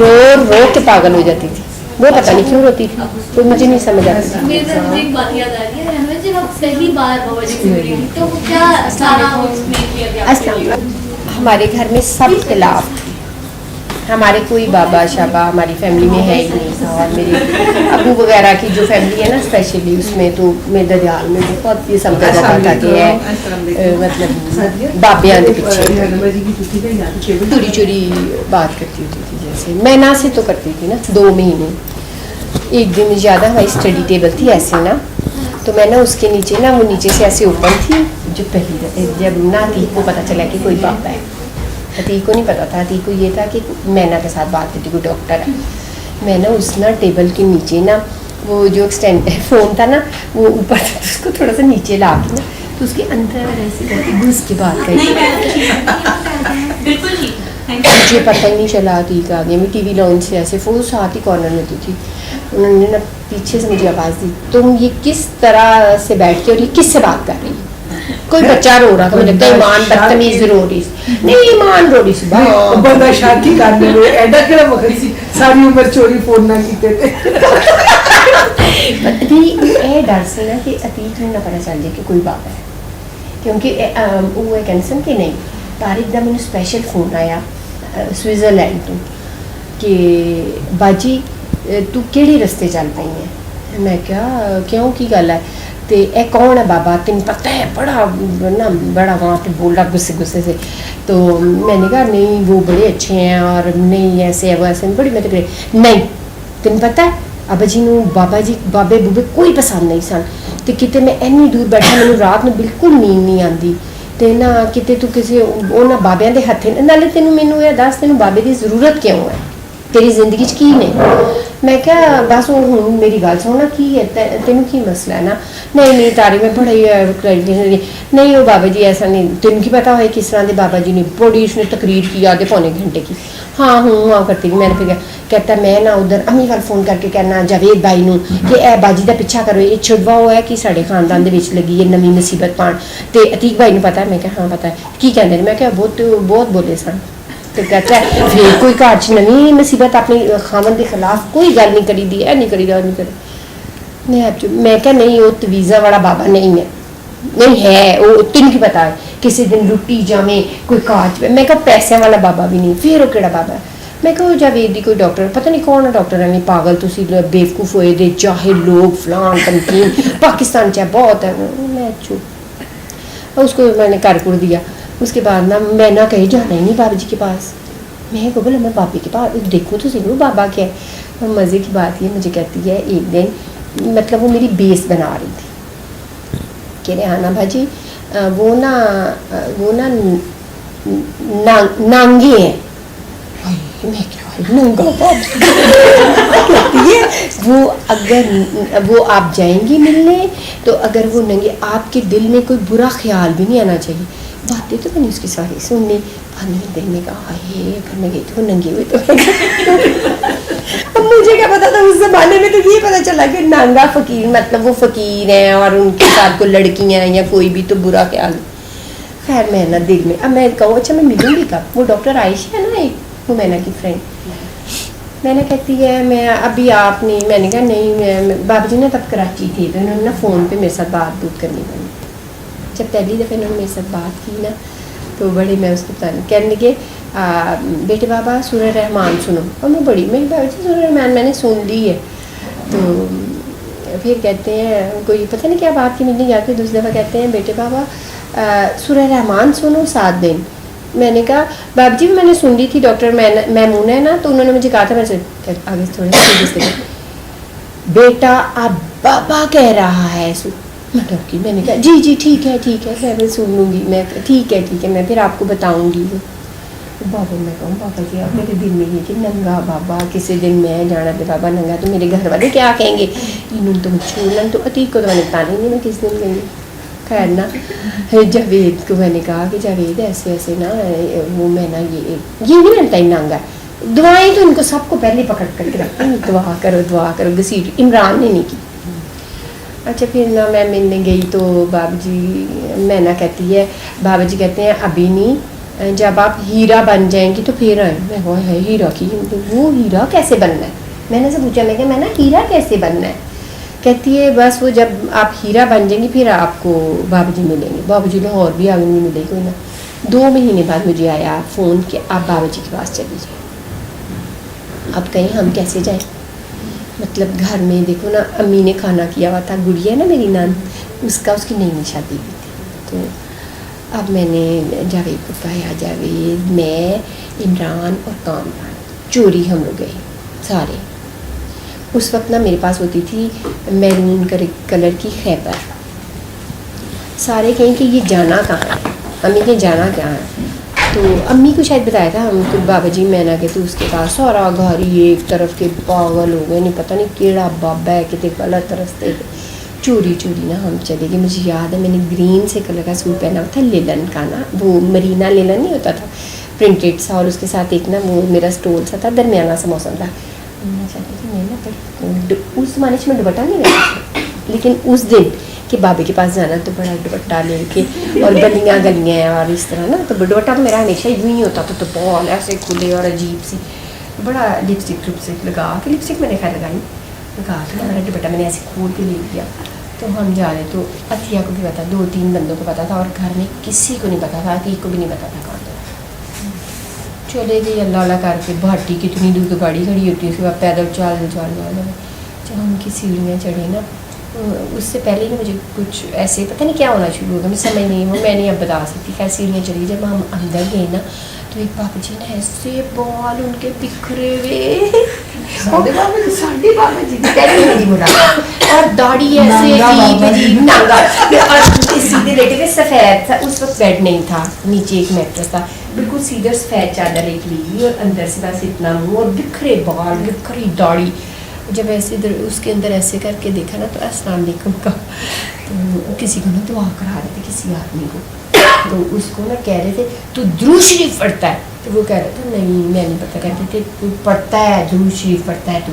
رو کے پاگل ہو جاتی تھی. وہ پتہ نہیں کیوں روتی تھی، تو مجھے نہیں سمجھ آتی. مجھے ایک بات یاد آ رہی ہے، جب آپ پہلی بار بابا جی سے ملی تو کیا سارا ایکسپلین کیا گیا؟ السلام. ہمارے گھر میں سب اختلاف، ہمارے کوئی بابا شابا ہماری فیملی میں ہے ہی نہیں تھا. اور میرے ابو وغیرہ کی جو فیملی ہے نا اسپیشلی اس میں تو میں دریال میں بہت یہ سمجھا جاتا تھا کہ ہے مطلب بابیاں کے پیچھے چوری چوری بات کرتی ہوتی تھی. جیسے میں نہ سے تو کرتی تھی نا 2 مہینے. ایک دن مجھے یاد ہے ہماری اسٹڈی ٹیبل تھی ایسے نا، تو میں نا اس کے نیچے نا وہ نیچے سے ایسے اوپن تھی. جو پہلی جب نہ عتیق کو پتہ چلا کہ کوئی بابا ہے، عتیق کو نہیں پتا تھا. عتیق کو یہ تھا کہ مینا کے ساتھ بات کرتی، کوئی ڈاکٹر ہے. میں نا اس نا ٹیبل کے نیچے نا وہ جو ایکسٹینڈ فون تھا نا وہ اوپر اس کو تھوڑا سا نیچے لا کے نا تو اس کے اندر ایسی کرتی گھس کے بات کرتی. بالکل ٹھیک. مجھے پتہ ہی نہیں چلا ٹھیک آ گیا. میں ٹی وی لاؤنج سے ایسے وہ ساتھ ہی کارنر میں ہوتی تھی. انہوں نے نا پیچھے سے مجھے آواز دی, تم یہ کس طرح سے بیٹھ کے اور یہ کس سے بات کر رہی ہے. کوئی بچہ رو رہا تھا, مجھے لگتا ہے ایمان بدتمیز رو رہی سی, نہیں ایمان رو رہی سی بندہ شادی کرنے میں ایڈا کہڑا وقت سی ساری عمر چوری فون نہ کیتے تھے. یہ ڈر سے نا کہ عتیق نہ پتا چل جائے کہ کوئی بات ہے, کیونکہ وہ کینسن کہ نہیں طارق دا مجھے اسپیشل فون آیا سوئٹزرلینڈ تو کہ باجی تو کیڑے رستے چل پئی ہیں. میں کیا کیوں کی گل ہے تے اے کون ہے بابا, تین پتہ ہے بڑا نا بڑا وہاں پہ بول رہا غصے سے. تو میں نے کہا نہیں وہ بڑے اچھے ہیں اور نہیں ایسے ہے وہ ایسے بڑی میں نہیں تین پتہ ہے ابا جی نو بابا جی بابے بوبے کوئی پسند نہیں سن. تو کتے میں اینی دور بیٹھا مجھے رات میں بالکل نیند نہیں آتی تے نہ کتے تو کسی انہاں بابیاں دے ہتھے نالے تینوں مینوں یہ دس تینوں بابے دی ضرورت کیوں ہے تیری زندگی چ کی نہیں. میں کیا بس ہوں میری گل سننا کی ہے تینوں کی مسئلہ ہے نا. نہیں تاری میں بڑا ہی نہیں وہ بابا جی ایسا نہیں, تین کی پتا ہے کس طرح کے بابا جی نے بڑی اس نے تقریر کی آدھے پونے گھنٹے کی. ہاں ہاں کرتی تھی. میں نے پھر کہتا میں نا ادھر امی وال فون کر کے کہنا جاوید بھائی نو کہ اے باجی دا پیچھا کرو, یہ چھڑوا ہوا ہے کہ سارے خاندان دے وچ لگی ہے نویں مصیبت پان. تے عتیق بھائی نو پتا ہے. میں کہ ہاں پتا ہے. کی کہندے میں کہ بہت بولے سن. تو کہتا ہے پھر کوئی گھر چ نویں مصیبت اپنے خاوند کے خلاف کوئی گل نہیں کری دی ہے, نہیں کری دا نہیں کری. میں کہ نہیں وہ تویزا والا بابا نہیں ہے, نہیں ہے وہ تین کی پتا ہے کسی دن لٹی جاویں کوئی کاج. میں کہ پیسے والا بابا بھی نہیں. پھر وہ کہڑا بابا ہے. میں کہ وہ جاوید دی کوئی ڈاکٹر پتہ نہیں کون ڈاکٹر ہے. نہیں پاگل تسی بیوقوف ہوئے دے جاہل لوگ فلان تمکین پاکستان چ بہت ہے. میں چپ اس کو میں نے کر کر دیا. اس کے بعد نا میں نہ کہیں جانا ہی نہیں بابا جی کے پاس. میں کو بولا میں بابے کے پاس دیکھوں تو صحیح وہ بابا کیا ہے. اور مزے کی بات یہ مجھے کہتی ہے ایک دن مطلب وہ میری بیس بنا رہی تھی کہ ریحانہ بھاجی وہ نا نانگے ہیں. میں کیا ننگا کہتی ہے وہ اگر وہ آپ جائیں گی ملنے تو اگر وہ ننگے آپ کے دل میں کوئی برا خیال بھی نہیں آنا چاہیے. باتیں تو میں نے اس کی ساری سننی. بعد میں دل میں کہا ہے گھر میں گئی تو ننگے ہوئے تو اب مجھے کیا پتا تھا اس زمانے میں. تو یہ پتا چلا کہ نانگا فقیر مطلب وہ فقیر ہیں اور ان کے ساتھ کوئی لڑکیاں ہیں یا کوئی بھی تو برا خیال. خیر میں نا دل میں اب میں کہوں اچھا میں ملوں گی کب. وہ ڈاکٹر عائشہ ہے نا ایک وہ مینا کی فرینڈ. میں نے کہتی ہے میں ابھی آپ نہیں. میں نے کہا نہیں بابا جی نے تب کراچی تھے تو انہوں نے فون پہ میرے ساتھ بات بوت کرنی پڑی. جب پہلی دفعہ انہوں نے میرے ساتھ بات کی نا تو بڑے میں اس کو بتانے کہنے لگے بیٹے بابا سورہ رحمان سنو. اور میں بڑی میں بابا جی سورہ رحمان میں نے سن لی ہے. تو پھر کہتے ہیں کوئی پتہ نہیں کیا بات کی مجھے یاد ہے. دوسری دفعہ کہتے ہیں بیٹے بابا سورہ رحمان سنو 7 دن. میں نے کہا بابا جی میں نے سن لی تھی ڈاکٹر میمونہ ہے نا تو انہوں نے مجھے کہا تھا. میں آگے تھوڑے بیٹا اب بابا کہہ رہا ہے میں نے کہا جی ٹھیک ہے میں سن لوں گی. میں ٹھیک ہے میں پھر آپ کو بتاؤں گی. بابا میں کہوں بابا جی آپ میرے دل میں یہ کہ ننگا بابا کسی دن میں جانا پہ بابا ننگا تو میرے گھر والے کیا کہیں گے. انہوں تم چھوڑنا تو عتیق کو تو میں نے بتا نہیں میں کس دن گئی. خیر نا جاوید کو میں نے کہا کہ جاوید ایسے نا وہ میں نا یہ نہیں ملتا ہی نانگا. دعائیں تو ان کو سب کو پہلے پکڑ کر کے رکھتے ہیں دعا کرو گھسیٹ. عمران نے نہیں کی. اچھا پھر نہ میں ملنے گئی تو بابا جی میں نہ کہتی ہے بابا جی کہتے ہیں ابھی نہیں جب آپ ہیرا بن جائیں گی تو پھر آئیں. میں وہ ہے ہیرا کی وہ ہیرا کیسے بننا ہے. میں نے سے پوچھا میں کہ میں نا ہیرا کیسے بننا ہے. کہتی ہے بس وہ جب آپ ہیرا بن جائیں گی پھر آپ کو بابا جی ملیں گے. بابا جی لاہور بھی آگے نہیں ملے کوئی نا. 2 مہینے بعد مجھے آیا فون کہ آپ بابا جی کے پاس چلی جائیں. اب کہیں ہم کیسے جائیں. مطلب گھر میں دیکھو نا امی نے کھانا کیا ہوا تھا. گڑیا ہے نا میری نان اس کی نئی شادی ہوئی تھی. تو اب میں نے جاوید کو پایا. جاوید میں عمران اور کامران چوری ہم لوگ گئے سارے. اس وقت نا میرے پاس ہوتی تھی میرون کلر کی خیبر. سارے کہیں کہ یہ جانا کہاں ہے امی کے جانا کہاں ہے. تو امی کو شاید بتایا تھا ہم کو بابا جی میں نہ کہ تو اس کے پاس سارا گھر ہی ایک طرف کے پاگل ہو گئے. نہیں پتہ نہیں کیڑا بابا ہے کتنے غلط رستے चोरी चोरी ना हम चले गए। मुझे याद है मैंने ग्रीन से कलर का सूट पहना हुआ था, लेलन का ना, वो मरीना लेलन नहीं होता था, प्रिंटेड सा, और उसके साथ एक ना वो मेरा स्टोल सा था, दरमियाना सा मौसम था। मैं चाहती थी मैं ना उस ज़माने में दुपट्टा नहीं रहता, लेकिन उस दिन कि बाबे के पास जाना तो बड़ा दुपट्टा लेके और गलियाँ गलियाँ और इस तरह ना, तो दुपट्टा तो मेरा हमेशा यूँ ही होता था, तो बहुत ऐसे खुले और अजीब सी, बड़ा लिपस्टिक लगा के, लिपस्टिक मैंने खैर लगाई, लगा के मेरा दुपट्टा मैंने ऐसे खोल के ले लिया। तो हम जा रहे, तो अतिया को भी पता, 2-3 बंदों को पता था, और घर में किसी को नहीं पता था, अतीक को भी नहीं पता था कौन था। चले गए अल्लाह अल्लाह करके, भाटी कितनी दूर तो गाड़ी खड़ी होती है, उसके बाद पैदल चल जब हम की सीढ़ियाँ चढ़े ना, उससे पहले ही मुझे कुछ ऐसे पता नहीं क्या होना शुरू हो गया, मुझे समझ नहीं, वो मैं नहीं अब बता सकती। खैर सीढ़ियाँ चढ़ी, जब हम अंदर गए ना, तो एक बाबा जी ने ऐसे बाल उनके बिखरे हुए, साढ़े बाबा जी नहीं बोला, और दाढ़ी ऐसे अजीब नांगा, और सीधे लेटे थे, सफ़ेद था उस वक्त, बेड नहीं था, नीचे एक मैट्रेस था, बिल्कुल सीधे सफ़ेद चादर एक ली, और अंदर से बस इतना मुँह, और बिखरे बाल, बिखरी दाढ़ी। जब ऐसे उसके अंदर ऐसे करके देखा ना, तो अस्सलाम वालेकुम का, तो किसी को ना दुआ करा रहे थे किसी आदमी को, तो उसको ना कह रहे थे तू दुरूद शरीफ पढ़ता है, तो वो कह रहा था नहीं मैं नहीं पढ़ता, कहते थे तू पढ़ता है, दुरूद शरीफ पढ़ता है तू।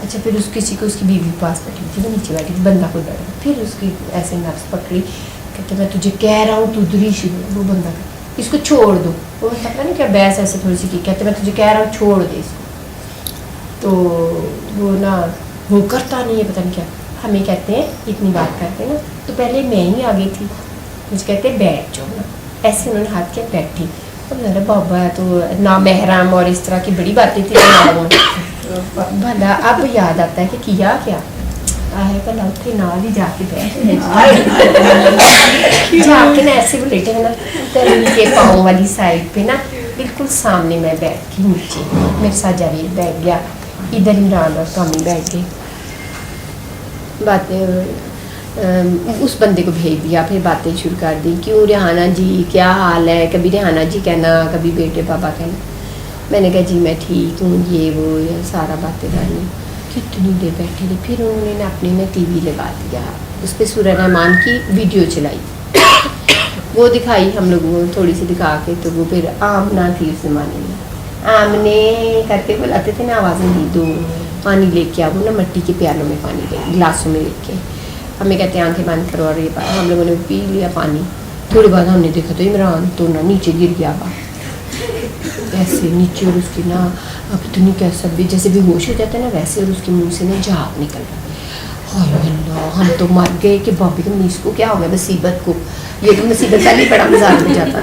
अच्छा, फिर उस किसी को उसकी बीवी पास बैठी थी, वो नीचे बैठी थी, बंदा कोई बैठा, फिर उसकी ऐसे नफ्स पकड़ी, कहते मैं तुझे कह रहा हूँ तू दुरूद शरीफ, वो बंदा कहता इसको छोड़ दो, वो पता नहीं क्या बहस ऐसे थोड़ी सी की, कहते मैं तुझे कह रहा हूँ छोड़ दे इसको, तो वो ना वो करता नहीं है, पता नहीं क्या, हमें कहते हैं इतनी बात करते हैं ना, तो पहले मैं ही आ गई थी, मुझे कहते हैं बैठ जाओ ना, ऐसे उन्होंने हाथ किया, बैठी, और मेरा बाबा है तो ना महरम और इस तरह की बड़ी बातें थी दिमाग में। भला अब याद आता है कि किया क्या आए, भला उसके नाल ही जाके बैठ जाके ना ऐसे वो लेटे हैं ना, तरी के पाँव वाली साइड पे ना, बिल्कुल सामने मैं बैठ के, नीचे मेरे साथ जावेद बैठ गया, इधर इमरान और कामी बैठ गए, बातें उस बंदे को भेज दिया, फिर बातें शुरू कर दी, क्यों रेहाना जी क्या हाल है, कभी रेहाना जी कहना, कभी बेटे पापा कहना, मैंने कहा जी मैं ठीक हूँ, ये वो ये सारा बातें करनी, कितनी देर बैठे थे। फिर उन्होंने ना अपने में टीवी लगा दिया, उस पर सूरह रहमान की वीडियो चलाई, वो दिखाई हम लोगों को थोड़ी सी दिखा के, तो वो फिर आमना थी उस जमाने में, आमने करके बुलाते थे ना, आवाज़ें दी, दो पानी लेके आओ, ना मिट्टी के प्यालों में पानी ले, गिलासों में लेके, हमें कहते हैं आंखें बंद करो, और ये हम लोगों ने पी लिया पानी, थोड़ी बाद हमने देखा तो इमरान तो ना नीचे गिर गया बा ऐसे नीचे, और उसकी ना अब इतनी कैसा भी जैसे भी होश हो जाता है ना वैसे, और उसके मुंह से ना झाग निकल रहा। हाय अल्लाह, हम तो मर गए कि बाबी के मीस को क्या हो गया, मुसीबत को, ये तो मुसीबत का नहीं बड़ा मजाक हो जाता,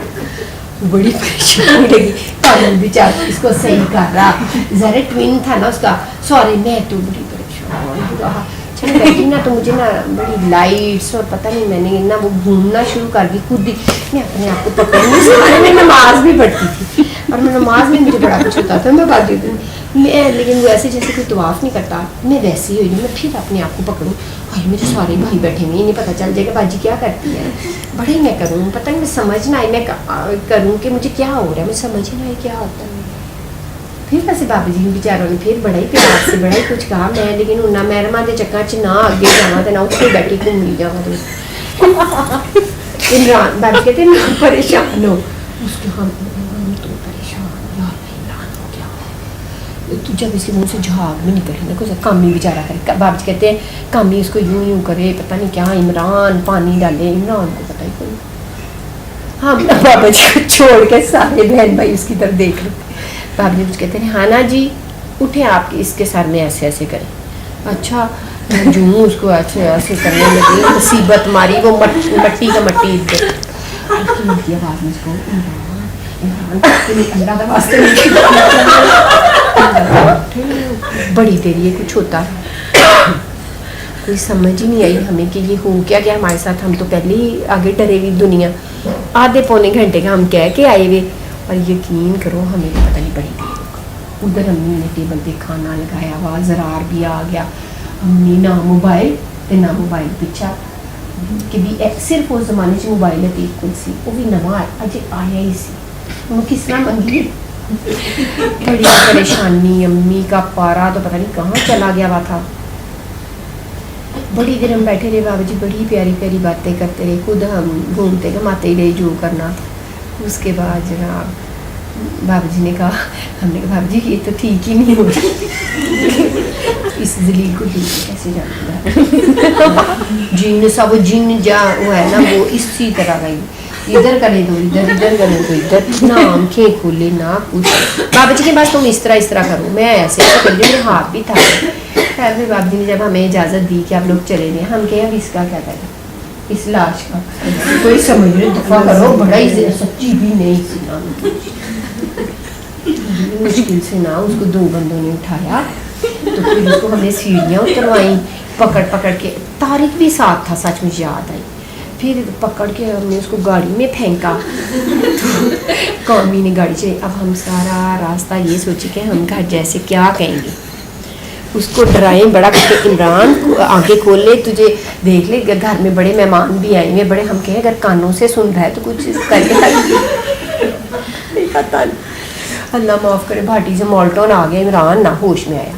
बड़ी परेशानी लगी, कानून बेचारा इसको सही कर रहा, ज़रा ट्विन था ना उसका, सॉरी मैं तो बड़ी परेशान चलो बैठी ना, तो मुझे ना बड़ी लाइट्स और पता नहीं मैंने ना वो घूमना शुरू कर दी खुद ही, मैं अपने आप को पकड़ने में नमाज भी पढ़ती थी, और मैं नमाज में मुझे बड़ा कुछ होता था, मैं बात देती थी मैं, लेकिन वो ऐसे जैसे कोई तवाफ़ नहीं करता, मैं वैसे ही हुई, मैं फिर अपने आप को पकड़ूँ, और मेरे सारे भाई बैठे हुए, नहीं पता चल जाएगा बाजी क्या करती है, बड़े मैं करूँ, पता नहीं मैं समझ ना आई, मैं करूँ कि मुझे क्या हो रहा है, मुझे समझ ही ना आई क्या होता है। फिर वैसे बाबा जी बेचारों ने फिर बड़ा ही प्यार से बड़ा ही कुछ कहा, मैं लेकिन उन्ना मैरमा के चक्कर च ना अगे जाना, तो ना उसको बैठी घूमी जावा, तो इमरान बाबा कहते ना परेशान हो, उसके हम तो परेशान यार, इमरान हो गया, तू जब इसके मुँह से झाग भी निकले ना, कुछ कामी बेचारा करे, बाबा जी कहते हैं कामी इसको यूं यूं करे, पता नहीं क्या, इमरान पानी डाले, इमरान को पता ही कोई, हम बाबा जी को छोड़ के सारे बहन भाई उसकी तरफ देख रहे, बाबा जी मुझे कहते हैं हाँ ना जी उठे आप इसके सर में ऐसे ऐसे करें, अच्छा जूँ उसको ऐसे ऐसे करने लगी, मुसीबत मारी, वो मट्टी का मट्टी की आवाज़ में उसको अल्लाह का वास्ते बड़ी देर ये कुछ होता है, कोई समझ ही नहीं आई हमें कि ये हो क्या गया हमारे साथ, हम तो पहले ही आगे डरे हुई दुनिया, आधे पौने घंटे का हम कह के आए हुए, और यकीन करो हमें तो पता नहीं पड़ी थी, उधर अम्मी ने टेबल पे खाना लगाया हुआ, ज़रार भी आ गया, अम्मी ना मोबाइल ते ना मोबाइल पीछा कि भी सिर्फ उस जमाने च मोबाइल है एक कोई सी, वो भी नवा अजे आया ही सी, वो किस तरह मंगी, बड़ी परेशानी, अम्मी का पारा तो पता नहीं कहाँ चला गया हुआ था, बड़ी देर हम बैठे रहे, बाबा जी बड़ी प्यारी प्यारी बातें करते रहे, खुद हम घूमते घमाते ही रहे जो करना था। उसके बाद जनाब बाबा जी ने कहा, हमने कहा बाबा जी ये तो ठीक ही नहीं हो रही, इस जलील को ठीक कैसे जानता जिन सब जिन जा वो है ना वो इसी तरह का ही, इधर करे तो इधर, इधर करे तो इधर, ना आंखें खोले ना कुछ। बाबा जी के पास तुम इस तरह करो, मैं ऐसे कर रही हूँ, मेरा हाथ भी था। खैर फिर बाबा जी ने जब हमें इजाज़त दी कि आप लोग चले गए, हम कहे अब इसका क्या करें, इस लाश का कोई समझ नहीं, दफा करो, बड़ा ही सच्ची भी नहीं सी, मुश्किल से ना उसको 2 बंदों ने उठाया, तो फिर उसको हमने सीढ़ियाँ उतरवाई पकड़ पकड़ के, तारिक भी साथ था, सच मुझे याद आई। फिर पकड़ के हमने उसको गाड़ी में फेंका, तो कौमी ने गाड़ी चलाई। अब हम सारा रास्ता ये सोचे कि हम घर जैसे क्या कहेंगे, उसको डराएं बड़ा करके, इमरान आंखें खोल ले, तुझे देख ले, घर में बड़े मेहमान भी आए हुए बड़े, हम कहें अगर कानों से सुन रहा है तो कुछ करके पता नहीं। अल्लाह माफ़ करे, भाटी से मॉल्टोन आ गया, इमरान ना होश में आया।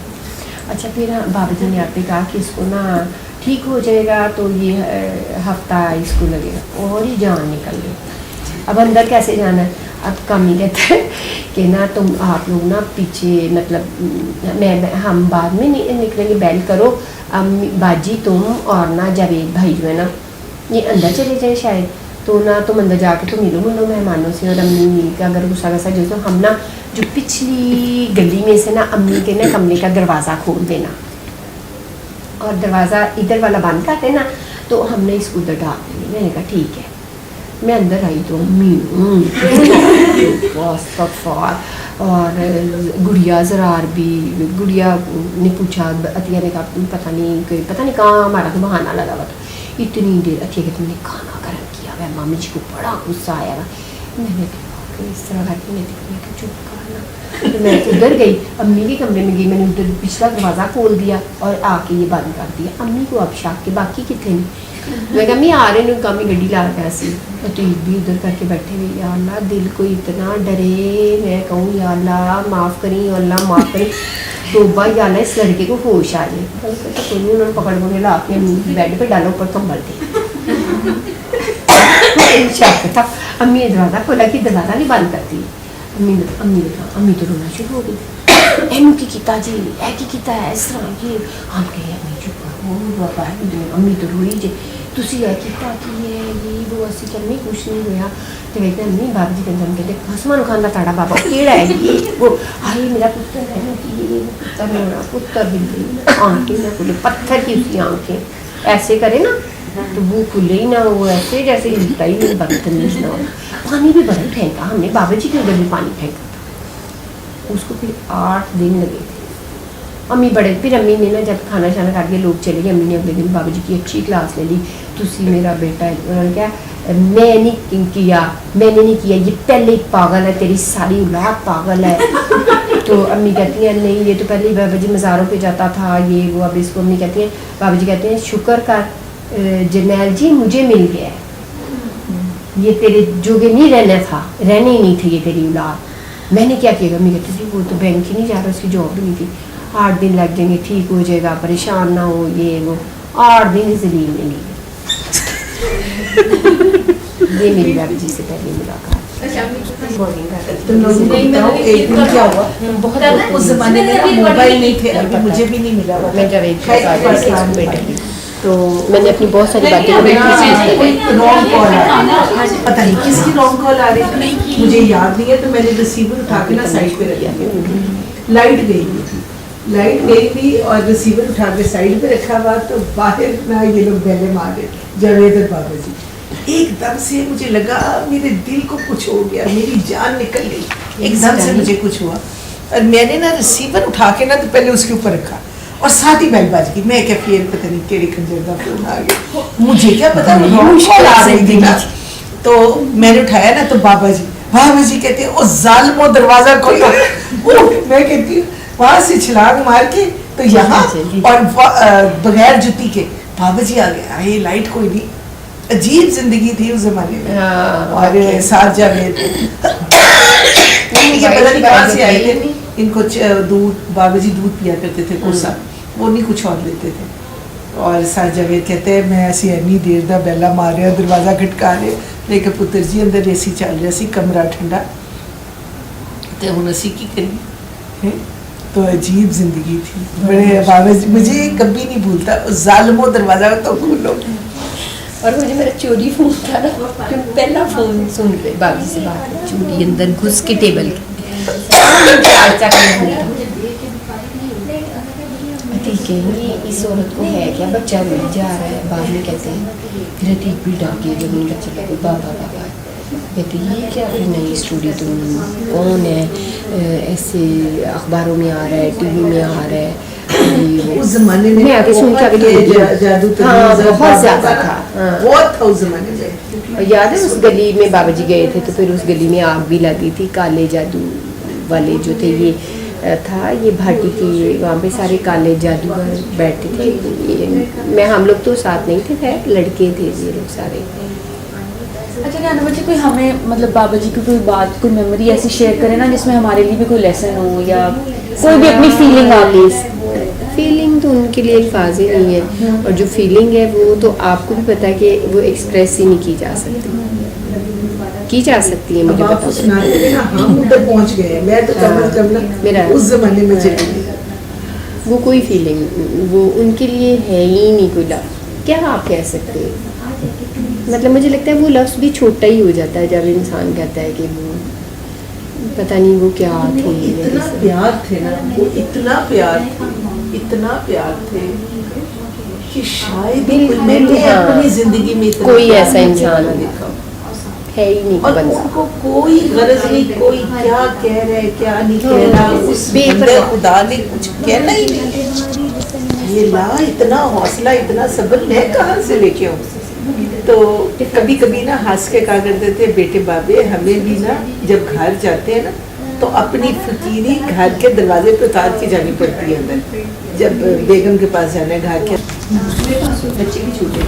अच्छा फिर बाबा जी ने आते कहा कि इसको ना ठीक हो जाएगा, तो ये हफ्ता इसको लगेगा, और ही जान निकल गई। अब अंदर कैसे जाना है, अब कमी कहते हैं कि ना तुम आप लोग ना पीछे, मतलब हम बाद में निकलेंगे, बैल करो, बाजी तुम और ना जावेद भाई जो है ना ये अंदर चले जाए शायद, तो ना तुम अंदर जाके तो मिलो मेहमानों से, और अम्मी का अगर गुस्सा वसा जो, तो हम ना जो पिछली गली में से ना अम्मी के ना कमरे का दरवाज़ा खोल देना, और दरवाज़ा इधर वाला बंद कर देना, तो हमने इसको उधर डाल देंगे। मैंने कहा ठीक है। मैं अंदर आई तो अम्मी और गुड़िया ज़रार भी, गुड़िया ने पूछा, अतिया ने कहा पता नहीं कहाँ हमारा तो बहाना लगा हुआ था। इतनी देर अतिया कि तुमने खाना गर्म किया हुआ, मामी जी को बड़ा गुस्सा आया हुआ। मैंने कहा इस तरह करके मैं चुप करना, तो मैं उधर गई, अम्मी के कमरे में गई, मैंने उधर पिछला दरवाज़ा खोल दिया और आके ये बंद कर दिया। अम्मी को अब शक के बाकी कितने नहीं, मैं कहा अम्मी आ रहे हैं, कमी गड्डी ला के ऐसी, तो भी उधर करके बैठे हुए। या अल्लाह दिल को इतना डरे, मैं कहूँ या अल्लाह माफ़ करी, अल्लाह माफ़ करी, तोबा या अल्लाह इस लड़के को होश आ जाए। तो कोई नहीं, उन्होंने पकड़ पकड़ ला के बेड पे डालो, ऊपर कंबल दे शक था। अम्मी ने दरवाज़ा खोला कि दरवाज़ा नहीं बंद करती। अम्मी ने कहा, अम्मी तो रोना शुरू हो गई, एनू की किता जी है की किता है इस तरह ये, हम कहे अम्मी चुप करो बाबा, अम्मी तो रोई जे तुसी है किता की है ये वो, असी कहने कुछ नहीं होया। तो कहते अम्मी बाबा जी कहते, हम कहते हसमान खान का ताड़ा बाबा केड़ा है ये वो, हाय मेरा पुत्र है ये पुत्र मेरा पुत्र, बिल्ली आंखें ना खुले, पत्थर की उसकी आंखें ऐसे करे ना तो वो खुले ही ना, वो ऐसे जैसे हिलता ही नहीं, बदतमीज ना हो। पानी भी बड़ा फेंका हमने, बाबा जी के उधर भी पानी फेंका था, उसको फिर 8 दिन लगे थे। अम्मी बड़े, फिर अम्मी ने ना जब खाना शाना खा के लोग चले गए, अम्मी ने अगले दिन बाबा जी की अच्छी क्लास ले ली, तुसी मेरा बेटा है। उन्होंने क्या, मैंने नहीं किया, ये पहले ही पागल है, तेरी सारी औलाद पागल है। तो अम्मी कहती हैं नहीं ये तो पहले ही बाबा जी मज़ारों पे जाता था ये वो। अब इसको अम्मी कहती हैं, बाबा जी कहते हैं शुक्र कर जरनैल जी मुझे मिल गया है, ये तेरे जोगे नहीं रहना था, रहने ही नहीं थे ये तेरी औलाद। मैंने क्या किया, अम्मी कहती थी वो तो बैंक ही नहीं जा रहा, उसकी जॉब भी नहीं थी, 8 दिन लग जाएंगे, ठीक हो जाएगा, परेशान ना हो ये वो। 8 दिन जलील में ली ये मेरी बाबा जी से पहले मुलाकात। तुम लोगों को बताओ एक दिन क्या हुआ, बहुत उस जमाने में मोबाइल नहीं थे, अभी मुझे भी नहीं मिला हुआ। मैं जब तो मैंने अपनी बहुत सारी बातें रॉन्ग कॉल आ रही, पता नहीं किसकी रॉन्ग कॉल आ रही थी, मुझे याद नहीं है। तो मैंने रिसीवर उठा के ना साइड पे रख दिया, लाइट गई थी और रिसीवर उठा के साइड पे रखा हुआ, तो बाहर ना ये लोग बैले मार रहे जावेद और बाबा जी। एकदम से मुझे लगा मेरे दिल को कुछ हो गया, मेरी जान निकल गई, एकदम से मुझे कुछ हुआ। और मैंने ना रिसीवर उठा के ना तो पहले उसके ऊपर रखा और साथ ही बेल बाज गई। मैं क्या फिर पता नहीं केड़ी कंजर का फोन आ गया, मुझे क्या पता मुश्किल आ रही थी ना। तो मैंने उठाया ना तो बाबा जी कहते हैं ओ जालिमो दरवाजा खोलो। मैं कहती हूँ वहां से छलांग मार के तो यहाँ और बगैर जुती के बाबा जी आ गए। अरे लाइट कोई नहीं, अजीब जिंदगी थी उस जमाने में। और साथ जावेद पता नहीं कहाँ से आए थे, इनको दूध, बाबा जी दूध पिया करते थे कोसा, वो नहीं कुछ और लेते थे। और सर जावेद कहते हैं मैं ਅਸੀਂ ਇੰਨੀ ਦੇਰ ਦਾ ਬੈਲਾ ਮਾਰ ਰਿਹਾ ਦਰਵਾਜ਼ਾ ਖਟਕਾ ਰਹੇ ਮੈਂ ਕਿਹਾ ਪੁੱਤਰ ਜੀ ਅੰਦਰ ਏਸੀ ਚੱਲ ਰਿਹਾ ਸੀ ਕਮਰਾ ਠੰਡਾ ਤੇ ਹੁਣ ਅਸੀਂ ਕੀ ਕਰੀਏ तो अजीब जिंदगी थी बड़े बाबा जी मुझे कभी नहीं भूलता जालिमो दरवाजा तो खोलो और मुझे मेरा चोरी फोन था ना पहला फोन सुन रहे बाबू से बात चोरी अंदर घुस के टेबल ठीक है ये इस औरत को है क्या बच्चा मिल जा रहा है बाद में कहते हैं रतीक भी डाके जब उनका चला गया बाबा बाबा कहते ये क्या नई स्टोरी तुम कौन है ऐसे अखबारों में आ रहा है टीवी में आ रहा है उस जमाने में मैं आगे सुन के आगे जादू हाँ बहुत ज्यादा था बहुत था उस जमाने में और याद है उस गली में बाबा जी गए थे तो फिर उस गली में आग भी लगी थी काले जादू वाले जो थे ये था ये भाटी की वहाँ पे सारे काले जादूगर बैठे थे मैं हम लोग तो साथ नहीं थे खैर लड़के थे ये लोग सारे अच्छा जानवर जी कोई हमें मतलब बाबा जी की कोई बात कोई मेमोरी ऐसी शेयर करें ना जिसमें हमारे लिए भी कोई लेसन हो या कोई भी अपनी फीलिंग आ गई फीलिंग तो उनके लिए अल्फाज ही नहीं है और जो फीलिंग है वो तो आपको भी पता है कि वो एक्सप्रेस ही नहीं की जा सकती है मुझे बापू सुनाते थे ना हम उधर पहुंच गए मैं तो कम से कम ना मेरा उस जमाने में चली वो कोई फीलिंग वो उनके लिए है ही नहीं कोई लव क्या आप कह सकते हैं मतलब मुझे लगता है वो लफ्ज़ भी छोटा ही हो जाता है जब इंसान कहता है कि वो पता नहीं वो क्या थे इतना प्यार थे ना वो इतना प्यार थे कि शायद मैंने अपनी जिंदगी में कोई ऐसा इंसान है ही नहीं और बंदा उनको कोई गरज नहीं कोई क्या कह रहा है क्या नहीं कह रहा उस बंदे खुदा ने कुछ कहना ही नहीं ये ला इतना हौसला इतना सब्र मैं कहाँ से लेके आऊँ तो कभी कभी ना हंस के कहा करते थे बेटे बाबे हमें भी ना जब घर जाते हैं ना तो अपनी फकीरी घर के दरवाजे पे उतार के जानी पड़ती है अंदर जब बेगम के पास जाना है घर के बच्चे की छूटे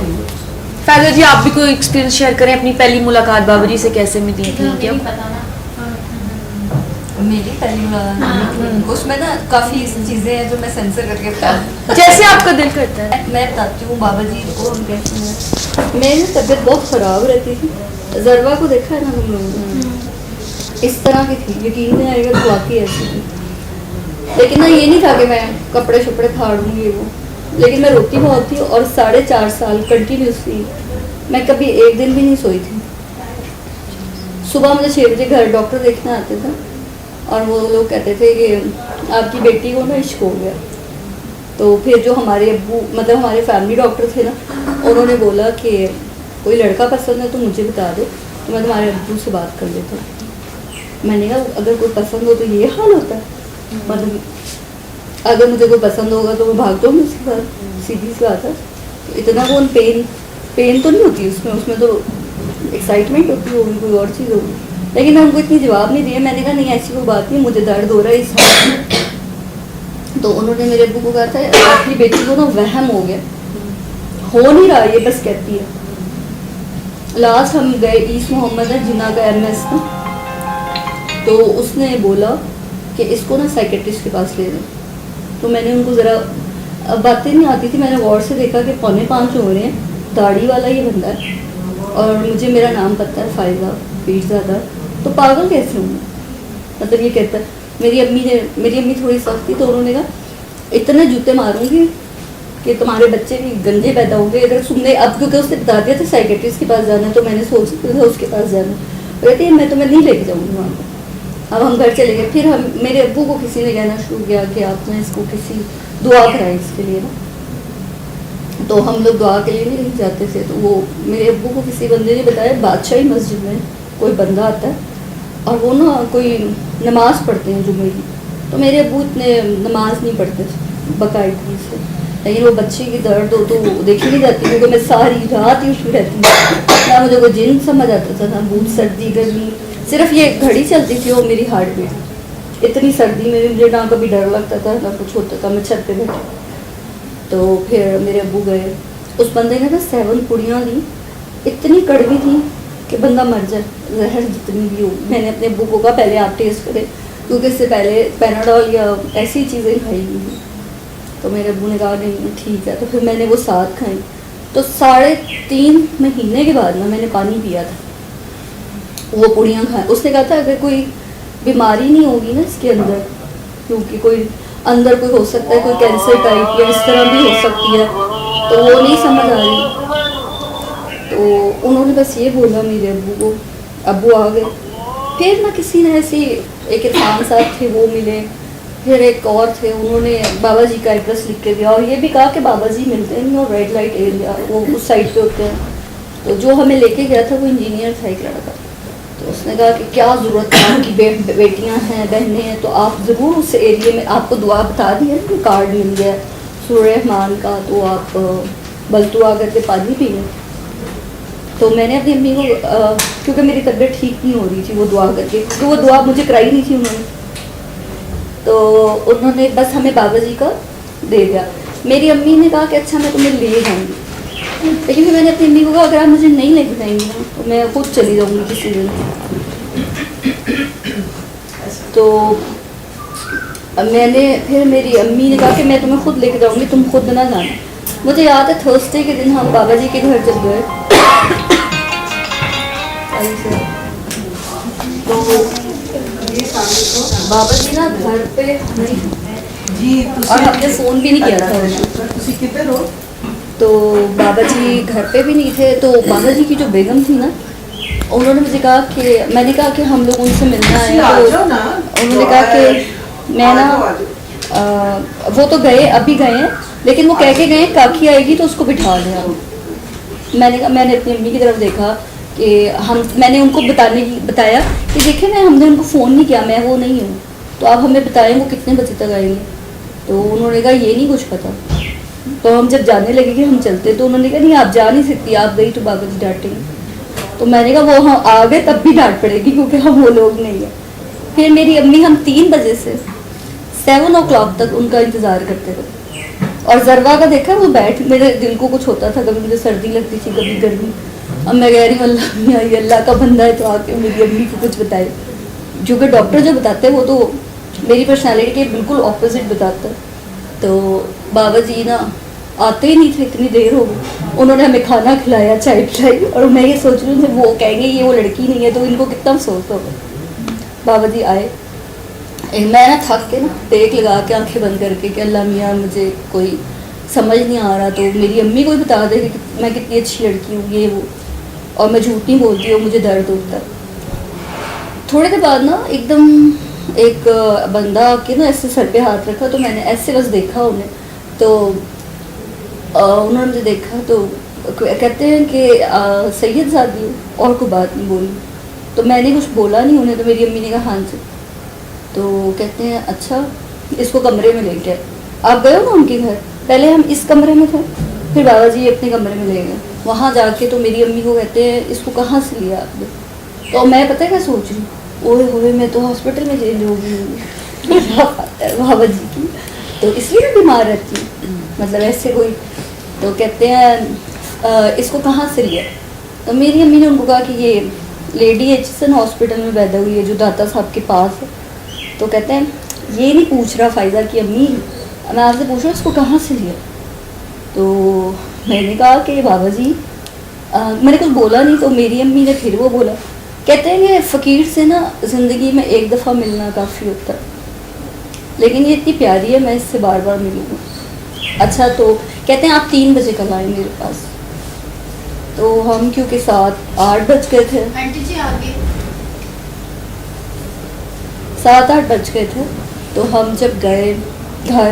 फैजल जी आप भी कोई एक्सपीरियंस शेयर करें अपनी पहली मुलाकात बाबा जी से कैसे मिली थी क्या मेरी पहली मुलाकात उसमें ना काफ़ी चीज़ें हैं जो मैं सेंसर करके बता जैसे आपका दिल करता है मैं बताती हूँ बाबा जी को हम कैसे हैं मेरी तबीयत बहुत ख़राब रहती थी जरवा को देखा है ना हम लोगों ने इस तरह की थी यकीन नहीं आएगा तो वाकई ऐसी थी लेकिन ना ये नहीं था कि मैं कपड़े शपड़े फाड़ूंगी वो लेकिन मैं रोती बहुत थी और 4.5 साल कंटिन्यूसली मैं कभी एक दिन भी नहीं सोई थी सुबह मुझे 6 बजे घर डॉक्टर देखने आते थे और वो लोग कहते थे कि आपकी बेटी को ना इश्क हो गया तो फिर जो हमारे अब्बू मतलब हमारे फैमिली डॉक्टर थे ना उन्होंने बोला कि कोई लड़का पसंद है तो मुझे बता दो तो मैं तुम्हारे अब्बू से बात कर लेता हूँ मैंने कहा अगर कोई पसंद हो तो ये हाल होता है मतलब अगर मुझे कोई पसंद होगा तो मैं भाग दूँगी उसके बाद सीधी सी बात है तो इतना वो पेन तो नहीं होती उसमें तो एक्साइटमेंट होती होगी कोई और चीज़ होगी लेकिन हमको इतनी जवाब नहीं दिया मैंने कहा नहीं ऐसी कोई बात नहीं मुझे दर्द हो रहा है इसमें तो उन्होंने मेरे अब्बू को कहा था आपकी बेटी को ना वहम हो गया हो नहीं रहा ये बस कहती है लास्ट हम गए ईस्ट मोहम्मद है जिना का MS ना तो उसने बोला कि इसको ना साइकेट्रिस्ट के पास ले दो तो मैंने उनको ज़रा अब बातें नहीं आती थी मैंने गौर से देखा कि 4:45 हो रहे हैं दाढ़ी वाला ये बंदा है और मुझे मेरा नाम पता है फायदा पीरज़ादा तो पागल कैसे हूँ मतलब ये कहता है मेरी अम्मी थोड़ी सख्त थी तो उन्होंने कहा इतने जूते मारूंगी कि तुम्हारे बच्चे भी गंजे पैदा होंगे अगर तुमने अब क्योंकि उसने बता दिया था साइकेट्रिस्ट के पास जाना तो मैंने सोच था उसके पास जाना कहती है मैं तुम्हें नहीं लेके जाऊँगी वहाँ पर अब हम घर चले गए फिर हम मेरे अब्बू को किसी ने कहना शुरू किया कि आपने इसको किसी दुआ कराई इसके लिए ना तो हम लोग दुआ के लिए नहीं जाते थे तो वो मेरे अब्बू को किसी बंदे ने बताया बादशाही मस्जिद में कोई बंदा आता है और वो ना कोई नमाज़ पढ़ते हैं जुम्मे की तो मेरे अब्बू इतने नमाज नहीं पढ़ते बाकायदगी से लेकिन वो बच्चे की दर्द हो तो देखी नहीं जाती क्योंकि मैं सारी रात ही उठी रहती हूँ ना मुझे कोई जिन समझ आता था ना भूत सर्दी गर्मी सिर्फ ये घड़ी चलती थी वो मेरी हार्ट बीट इतनी सर्दी में मुझे ना कभी डर लगता था ना कुछ होता था मैं छत पे बैठी तो फिर मेरे अब्बू गए उस बंदे ने ना 7 पुड़ियाँ ली इतनी कड़वी थी कि बंदा मर जाए जहर जितनी भी हो मैंने अपने अब्बू को कहा पहले आप टेस्ट करें क्योंकि इससे पहले पैनाडोल या ऐसी चीज़ें खाई हुई تو میرے ابو نے کہا نہیں ٹھیک ہے. تو پھر میں نے وہ 7 کھائیں. تو 3.5 مہینے کے بعد نا میں نے پانی پیا تھا, وہ پوڑیاں کھائیں. اس نے کہا تھا اگر کوئی بیماری نہیں ہوگی نا اس کے اندر, کیونکہ کوئی اندر کوئی ہو سکتا ہے, کوئی کینسر ٹائپ یا اس طرح بھی ہو سکتی ہے, تو وہ نہیں سمجھ آ رہی. تو انہوں نے بس یہ بولا میرے ابو کو. ابو آ گئے. پھر نہ کسی نے ایسی ایک عرفان صاحب تھے وہ ملے, پھر ایک اور تھے, انہوں نے بابا جی کا ایڈریس لکھ کے دیا اور یہ بھی کہا کہ بابا جی ملتے ہیں اور ریڈ لائٹ ایریا وہ اس سائڈ پہ ہوتے ہیں. تو جو ہمیں لے کے گیا تھا وہ انجینئر تھا ایک لڑکا. تو اس نے کہا کہ کیا ضرورت ہے, آپ کی بیٹیاں ہیں بہنیں ہیں, تو آپ ضرور اس ایریے میں, آپ کو دعا بتا دی ہے نا, کارڈ مل گیا سورہ رحمان کا, تو آپ بلتو آ کر کے پانی پی لیں. تو میں نے اپنی امی کو, کیونکہ میری طبیعت ٹھیک نہیں ہو رہی تھی, وہ دعا کر کے, کیونکہ وہ دعا مجھے کرائی نہیں تھی انہوں نے, تو انہوں نے بس ہمیں بابا جی کا دے دیا. میری امی نے کہا کہ اچھا میں تمہیں لے جاؤں گی, لیکن پھر میں نے اپنی امی کو کہا اگر آپ مجھے نہیں لے کے جائیں گی نا تو میں خود چلی جاؤں گی کسی دن. تو میں نے پھر میری امی نے کہا کہ میں تمہیں خود لے کے جاؤں گی, تم خود نہ جانا. مجھے یاد ہے تھرسڈے کے دن ہم بابا جی کے گھر جب گئے تو بابا جی نا گھر پہ نہیں جی اور ہم نے فون بھی نہیں کیا تھا. تسی کدھر ہو؟ تو بابا جی گھر پہ بھی نہیں تھے. تو بابا جی کی جو بیگم تھی نا, انہوں نے مجھے کہا کہ, میں نے کہا کہ ہم لوگ ان سے ملنا ہے, تو انہوں نے کہا کہ میں نا وہ تو گئے, ابھی گئے ہیں, لیکن وہ کہہ کے گئے کاکی آئے گی تو اس کو بٹھا دیا. میں نے کہا, میں نے اپنی امی کی طرف دیکھا کہ میں نے ان کو بتایا کہ دیکھیں ہم نے ان کو فون نہیں کیا, میں وہ نہیں ہوں, تو آپ ہمیں بتائیں وہ کتنے بجے تک آئیں گے. تو انہوں نے کہا یہ نہیں کچھ پتا. تو ہم جب جانے لگے کہ ہم چلتے, تو انہوں نے کہا نہیں آپ جا نہیں سکتی, آپ گئی تو بابا جی ڈانٹیں گے. تو میں نے کہا وہ ہم آ گئے تب بھی ڈانٹ پڑے گی کیونکہ ہم وہ لوگ نہیں ہیں. پھر میری امی ہم 3 بجے سے 7 o'clock تک ان کا انتظار کرتے رہے. اور ذروا کا دیکھا, وہ بیٹھ, میرے دل کو کچھ ہوتا تھا, کبھی مجھے سردی لگتی تھی کبھی گرمی. اب میں کہہ رہی ہوں اللہ یہ اللہ کا بندہ ہے تو آ کے میری امی کو کچھ بتائے, جو کہ ڈاکٹر جو بتاتے ہیں وہ تو میری پرسنالٹی کے بالکل اپوزٹ بتاتا ہے. تو بابا جی نا آتے ہی نہیں تھے, اتنی دیر ہو گئی. انہوں نے ہمیں کھانا کھلایا, چائے پلائی, اور میں یہ سوچ رہی ہوں وہ کہیں گے یہ وہ لڑکی نہیں ہے تو ان کو کتنا افسوس ہوگا. بابا جی آئے, میں نا تھک کے نا ٹیک لگا کے آنکھیں بند کر کے کہ اللہ میاں مجھے کوئی سمجھ نہیں آ رہا تو میری امی کو ہی بتا دے کہ میں کتنی اچھی لڑکی ہوں, یہ وہ, اور میں جھوٹ نہیں بولتی ہوں, مجھے درد ہوتا ہے. تھوڑے دیر بعد نا ایک دم ایک بندہ کے نا ایسے سر پہ ہاتھ رکھا, تو میں نے ایسے بس دیکھا انہیں. تو انہوں نے مجھے دیکھا تو کہتے ہیں کہ سید زادی ہو, اور کوئی بات نہیں بولی. تو میں نے کچھ بولا نہیں انہیں. تو میری امی نے کہا ہاں جی. تو کہتے ہیں اچھا اس کو کمرے میں لے گئے. آپ گئے ہو نا ان کے گھر, پہلے ہم اس کمرے میں تھے, پھر بابا جی اپنے کمرے میں لے گئے. وہاں جا کے تو میری امی کو کہتے ہیں اس کو کہاں سے لیا آپ نے. تو میں پتہ کیا سوچ رہی ہوں, اوے ہوئے میں تو ہاسپٹل میں چینج ہو گئی ہوں بابا جی کی, تو اس لیے میں بیمار رہتی ہوں, مطلب ایسے کوئی. تو کہتے ہیں اس کو کہاں سے لیا. تو میری امی نے ان کو کہا کہ یہ لیڈی ایچسن ہاسپٹل میں پیدا ہوئی ہے جو داتا صاحب کے پاس ہے. تو کہتے ہیں یہ نہیں پوچھ رہا فائزہ کی امی, میں آپ سے پوچھ رہا ہوں اس کو کہاں سے لیا. تو میں نے کہا کہ بابا جی, میں نے کچھ بولا نہیں. تو میری امی نے پھر وہ بولا, کہتے ہیں کہ فقیر سے نا زندگی میں ایک دفعہ ملنا کافی ہوتا ہے, لیکن یہ اتنی پیاری ہے میں اس سے بار بار ملوں گا. اچھا تو کہتے ہیں آپ 3 بجے کل آئیں میرے پاس. تو ہم کیونکہ 7-8 بج گئے تھے, آنٹی جی آگے 7-8 بج گئے تھے. تو ہم جب گئے گھر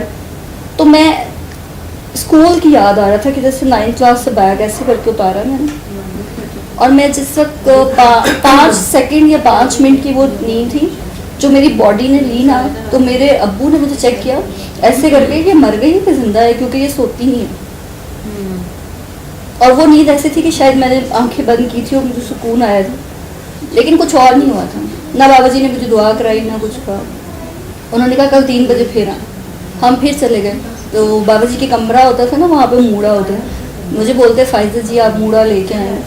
تو میں اسکول کی یاد آ رہا تھا کہ جیسے 9th کلاس سے بیگ ایسے کر کے اتارا میں نے, اور میں جس وقت 5 سیکنڈ یا 5 منٹ کی وہ نیند تھی جو میری باڈی نے لی نا, تو میرے ابو نے مجھے چیک کیا ایسے کر کے کہ مر گئی کہ زندہ ہے, کیونکہ یہ سوتی نہیں ہے. اور وہ نیند ایسی تھی کہ شاید میں نے آنکھیں بند کی تھی اور مجھے سکون آیا تھا, لیکن کچھ اور نہیں ہوا تھا. نہ بابا جی نے مجھے دعا کرائی نہ کچھ کہا. انہوں نے کہا کل 3 بجے پھر آئیں. ہم پھر چلے گئے. تو بابا جی کے کمرہ ہوتا تھا نا, وہاں پہ موڑا ہوتا ہے. مجھے بولتے فائزہ جی آپ موڑا لے کے آئے.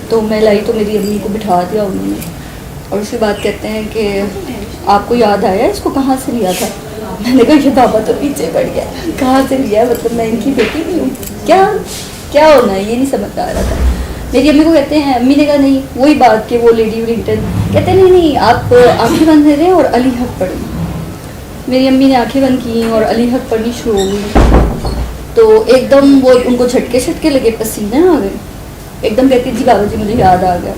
تو میں لائی تو میری امی کو بٹھا دیا انہوں نے, اور اس کے بعد کہتے ہیں کہ آپ کو یاد آیا اس کو کہاں سے لیا تھا. मैंने कहा ये बाबा तो पीछे पड़ गया, कहाँ से लिया, मतलब मैं इनकी बेटी नहीं हूँ, क्या क्या होना है, ये नहीं समझ आ रहा था। मेरी अम्मी को कहते हैं, अम्मी ने कहा नहीं वही बात कि वो लेडी विलिंगटन, कहते हैं नहीं आप आंखें बंद करें और अली हक पढ़ें। मेरी अम्मी ने आंखें बंद की और अली हक पढ़नी शुरू हो गई, तो एकदम वो उनको झटके लगे, पसीने आ गए, एकदम कहती जी बाबा जी मुझे याद आ गया।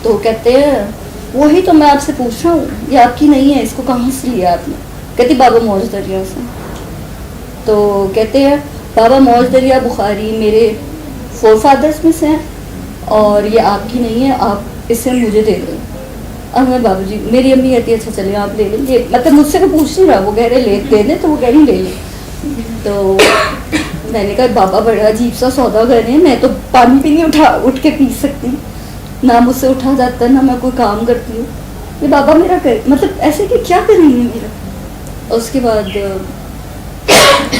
तो कहते हैं वही तो मैं आपसे पूछ रहा हूँ, ये आपकी नहीं है, इसको कहाँ से लिया आपने? कहती बाबा मौज दरिया से। तो कहते हैं बाबा मौज दरिया बुखारी मेरे फोर फादर्स में से हैं और ये आपकी नहीं है, आप इसे मुझे दे दें। अब मैं बाबू जी, मेरी अम्मी कहती है अच्छा चलिए आप ले लें, मतलब मुझसे तो पूछ नहीं रहा, वो कह रहे ले दे दें, तो वो कह रही ले लें। तो मैंने कहा बाबा बड़ा अजीब सा सौदा कर रहे हैं, मैं तो पानी भी नहीं उठ के पी सकती, ना मुझसे उठा जाता ना मैं कोई काम करती हूँ, ये बाबा मेरा कर मतलब ऐसे कि क्या करेंगे मेरा। उसके बाद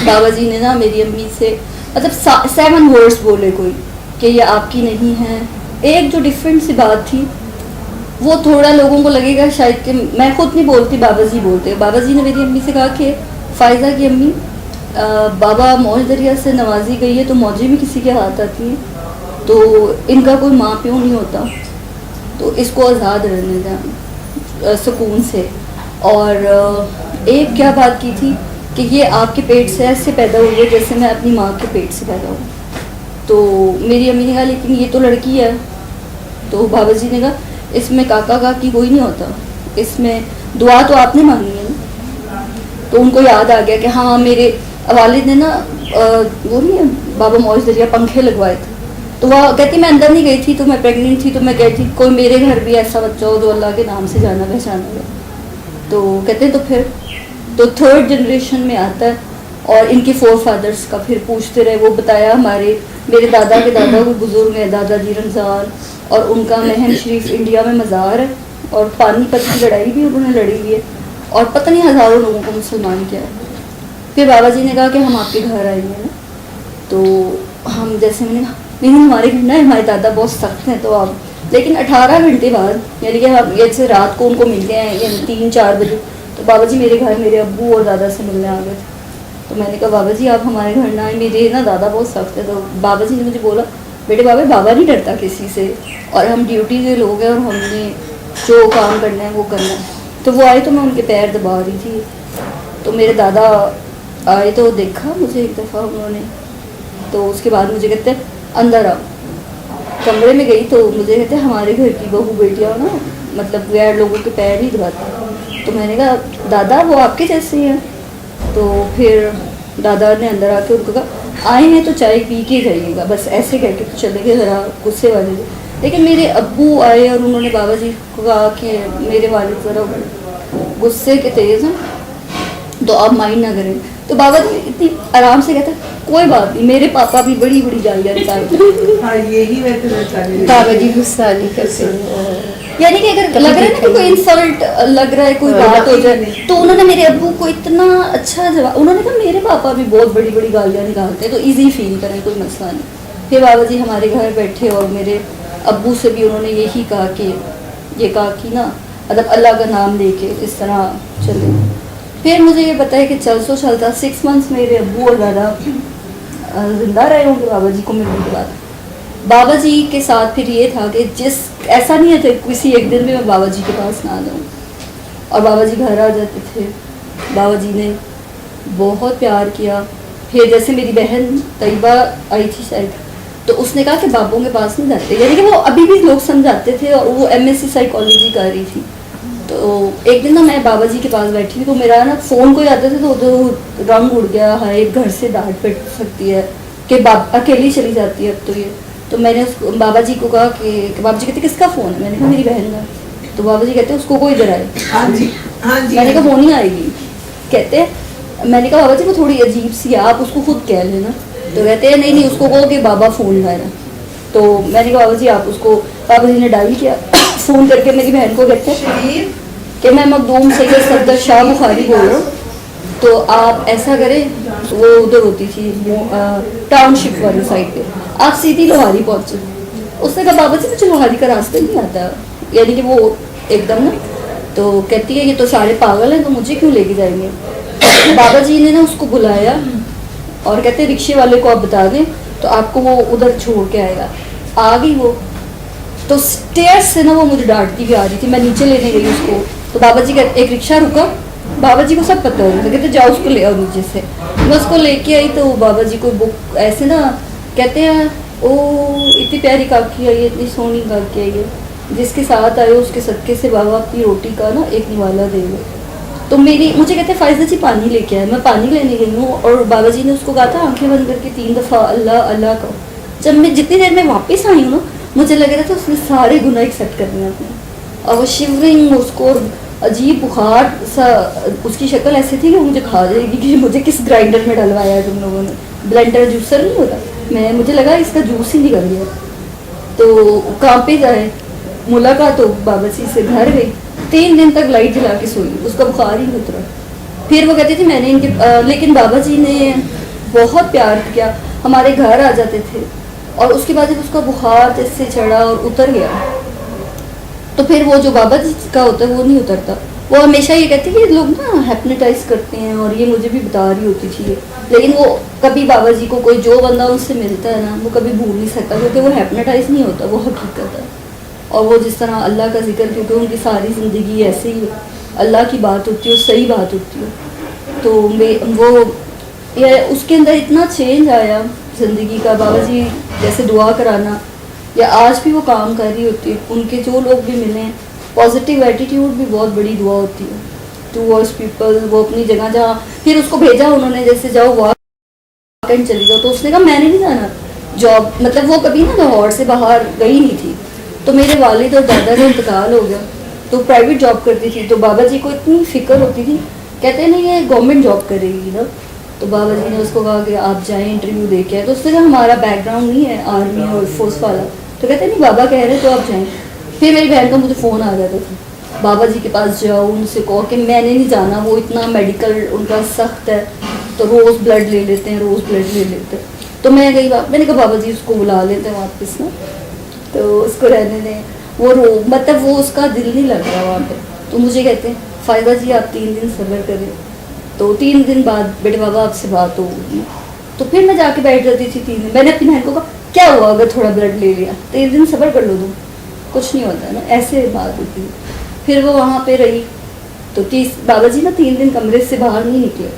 बाबा जी ने ना मेरी अम्मी से मतलब 7 वर्ड्स बोले कोई कि ये आपकी नहीं है। एक जो डिफरेंट सी बात थी वो थोड़ा लोगों को लगेगा शायद कि मैं खुद नहीं बोलती, बाबा जी बोलते। बाबा जी ने मेरी अम्मी से कहा कि फ़ायज़ा की अम्मी बाबा मौज दरिया से नवाजी गई है तो मौजी भी किसी के हाथ आती है, तो इनका कोई माँ प्यो नहीं होता, तो इसको आज़ाद रहने दें सुकून से। और एक क्या बात की थी कि ये आपके पेट से ऐसे पैदा हुई है जैसे मैं अपनी माँ के पेट से पैदा हूँ। तो मेरी अम्मी ने कहा लेकिन ये तो लड़की है। तो बाबा जी ने कहा इसमें काका काकी कोई नहीं होता, इसमें दुआ तो आपने मांगी है ना। तो उनको याद आ गया कि हाँ मेरे वालिद ने ना वो नहीं है बाबा मौज दरिया पंखे लगवाए थे। तो वह कहती मैं अंदर नहीं गई थी, तो मैं प्रेग्नेंट थी, तो मैं कहती कोई मेरे घर भी ऐसा बच्चा हो जो अल्लाह के नाम से जाना पहचाना है। तो कहते तो फिर तो 3rd जनरेशन में आता है और इनके 4 फादर्स का फिर पूछते रहे। वो बताया मेरे दादा के दादा कोई बुजुर्ग है, दादाजी रमज़ान, और उनका महम शरीफ इंडिया में मज़ार है और पानीपत की लड़ाई भी उन्होंने लड़ी हुई है और पता नहीं हज़ारों लोगों को मुसलमान किया है। फिर बाबा जी ने कहा कि हम आपके घर आएंगे ना, तो हम जैसे मैंने कहा नहीं हमारे घर ना हमारे दादा बहुत सख्त हैं, तो आप लेकिन 18 घंटे बाद यानी कि हम जैसे रात को उनको मिलते हैं यानी 3-4 बजे, तो बाबा जी मेरे घर मेरे अब्बू और दादा से मिलने आ गए थे। तो मैंने कहा बाबा जी आप हमारे घर ना आए, मेरे ना दादा बहुत सख्त है। तो बाबा जी ने मुझे बोला बेटे बाबा नहीं डरता किसी से, और हम ड्यूटी के लोग हैं और हमने जो काम करना है वो करना है। तो वो आए तो मैं उनके पैर दबा रही थी, तो मेरे दादा आए तो देखा मुझे एक दफ़ा उन्होंने, तो उसके बाद मुझे कहते अंदर आओ। कमरे में गई तो मुझे कहते हमारे घर की बहू बेटियाँ ना मतलब गैर लोगों के पैर ही दबाती। तो मैंने कहा दादा वो आपके जैसे हैं। तो फिर दादा ने अंदर आके उनको कहा आए हैं तो चाय पी के जाइएगा, बस ऐसे कह के तो चले गए ज़रा गुस्से वाले थे। लेकिन मेरे अब्बू आए और उन्होंने बाबा जी को कहा कि मेरे वालिद ज़रा गुस्से के तेज़ हैं तो आप माइंड ना करें। तो बाबा जी इतनी आराम से कहते कोई बात नहीं, मेरे पापा भी बड़ी गालियाँ निकालते हैं। हाँ यही मैं तुम्हें चाह रही थी। बाबा जी गुस्सा नहीं करते, यानी कि अगर लग रहा है ना कि कोई इंसल्ट लग रहा है कोई बात हो जाए, तो उन्होंने मेरे अब्बू को इतना अच्छा जवाब, उन्होंने कहा मेरे पापा भी बहुत बड़ी गालियाँ निकालते हैं तो इजी फील करें, कोई मसला नहीं। फिर बाबा जी हमारे घर बैठे और मेरे अब्बू से भी उन्होंने यही कहा कि ये कहा कि ना मतलब अल्लाह का नाम लेके इस तरह चले। फिर मुझे ये बताया कि चलता 6 मंथ्स मेरे अब्बू और दादा जिंदा रहे होंगे बाबा जी को मिलने के बाद। बाबा जी के साथ फिर ये था कि ऐसा नहीं है किसी एक दिन में मैं बाबा जी के पास ना जाऊँ, और बाबा जी घर आ जाते थे। बाबा जी ने बहुत प्यार किया। फिर जैसे मेरी बहन तैयबा आई थी शायद, तो उसने कहा कि बाबों के पास नहीं जाते, यानी कि वो अभी भी लोग समझाते थे और वो MSc साइकोलॉजी कर रही थी। तो एक दिन ना मैं बाबा जी के पास बैठी थी, तो मेरा ना फ़ोन कोई आता था तो रंग उड़ गया, हाय घर से डांट पड़ सकती है कि अकेली चली जाती है अब तो ये। तो मैंने उसको बाबा जी को कहा कि बाबा जी कहते किसका फ़ोन है? मैंने कहा मेरी बहन का। तो बाबा जी कहते उसको कोई इधर आए। हाँ जी हाँ जी। मैंने कहा वो नहीं आएगी। कहते मैंने कहा बाबा जी वो थोड़ी अजीब सी है, आप उसको खुद कह लेना। तो कहते हैं नहीं उसको कहो कि बाबा फ़ोन ला रहा। तो मैंने कहा बाबा जी आप उसको, बाबा जी ने डायल किया फ़ोन करके मेरी बहन को कहते हैं कि मैं मखदूम सैयद सफदर शाह बुखारी बोल रहा हूँ, तो आप ऐसा करें, वो उधर होती थी टाउनशिप वाली साइड पे, आप सीधी लोहारी पहुँचे। उसने कहा बाबा जी मुझे लोहारी का रास्ता नहीं आता, यानी कि वो एकदम ना। तो कहती है ये तो सारे पागल हैं तो मुझे क्यों लेके जाएंगे। बाबा जी ने ना उसको बुलाया और कहते रिक्शे वाले को आप बता दें तो आपको वो उधर छोड़ के आएगा। आ गई वो, तो स्टेयर्स से ना वो मुझे डांटती भी आ रही थी, मैं नीचे लेने गई उसको, तो बाबा जी का एक रिक्शा रुका, बाबा जी को सब पता है, कहते जाओ उसको ले आओ नीचे से। मैं उसको लेके आई तो बाबा जी को बुक ऐसे ना कहते हैं, ओ इतनी प्यारी काकी आई है, इतनी सोहनी काकी आई है, जिसके साथ आए उसके सदके से बाबा अपनी रोटी का ना एक निवाला दे दो। तो मुझे कहते हैं फायदा जी पानी लेके आए, मैं पानी लेने गई हूँ और बाबा जी ने उसको कहा था आंखें बंद करके 3 दफ़ा अल्लाह अल्लाह कहो। जब मैं जितनी देर में वापस आई हूँ ना, मुझे लग रहा था उसने सारे गुनाह एक्सेप्ट कर दिए अपने, और वो शिवरिंग, उसको अजीब बुखार सा, उसकी शक्ल ऐसी थी कि मुझे खा जाएगी कि मुझे किस ग्राइंडर में डलवाया है तुम लोगों ने, ब्लेंडर जूसर नहीं होता, मुझे लगा इसका जूस ही निकल गया। तो कहाँ पे जाए, मुलाकात हो बाबा जी से, घर गई, 3 दिन तक लाइट जला के सोई, उसका बुखार ही नहीं उतरा। फिर वो कहती थी मैंने इनके लेकिन बाबा जी ने बहुत प्यार किया, हमारे घर आ जाते थे, और उसके बाद जब उसका बुखार जैसे चढ़ा और उतर गया, तो फिर वो जो बाबा जी का होता है वो नहीं उतरता। वो हमेशा ये कहती है कि लोग ना हैप्नोटाइज करते हैं, और ये मुझे भी बता रही होती थी, लेकिन वो कभी बाबा जी को कोई जो बंदा उनसे मिलता है ना, वो कभी भूल नहीं सकता, क्योंकि वो हैप्नोटाइज नहीं होता, वो हकीकत है। और वो जिस तरह अल्लाह का जिक्र, क्योंकि उनकी सारी ज़िंदगी ऐसे ही अल्लाह की बात होती है, सही बात होती है, तो वो ये उसके अंदर इतना चेंज आया ज़िंदगी का। बाबा जी जैसे दुआ कराना, या आज भी वो काम कर रही होती है, उनके जो लोग भी मिले, पॉजिटिव एटीट्यूड भी बहुत बड़ी दुआ होती है टूवर्ड्स पीपल। वो अपनी जगह जहाँ, फिर उसको भेजा उन्होंने जैसे जाओ वॉक एंड चली जाओ, तो उसने कहा मैंने नहीं जाना जॉब, मतलब वो कभी ना लाहौर से बाहर गई नहीं थी। तो मेरे वालिद और दादा का इंतकाल हो गया, तो प्राइवेट जॉब करती थी, तो बाबा जी को इतनी फिक्र होती थी, कहते नहीं ये गवर्नमेंट जॉब करेगी ना, तो बाबा जी ने उसको कहा कि आप जाएं इंटरव्यू दे के आए। तो उसने कहा हमारा बैकग्राउंड नहीं है आर्मी और फोर्स वाला, तो कहते नहीं बाबा कह रहे तो आप जाएं। फिर मेरी बहन का मुझे फ़ोन आ जाता था, बाबा जी के पास जाओ, उनसे कहो कि मैंने नहीं जाना, वो इतना मेडिकल उनका सख्त है, तो रोज़ ब्लड ले लेते हैं, रोज़ ब्लड ले लेते हैं। तो मैं गई, मैंने कहा बाबा जी उसको बुला लेते हैं वापस ना, तो उसको रहने दें, वो मतलब वो उसका दिल नहीं लग रहा वहाँ पे। तो मुझे कहते हैं फ़ायदा जी आप 3 दिन सब्र करें। तो 3 दिन बाद बेटे बाबा आपसे बात होगी, तो फिर मैं जाके बैठ जाती थी 3 दिन। मैंने अपनी बहन को कहा क्या हुआ अगर थोड़ा ब्लड ले लिया, 3 दिन सब्र कर लो, तुम कुछ नहीं होता ना, ऐसे बात होती है। फिर वो वहाँ पे रही, तो बाबा जी ना 3 दिन कमरे से बाहर नहीं निकले।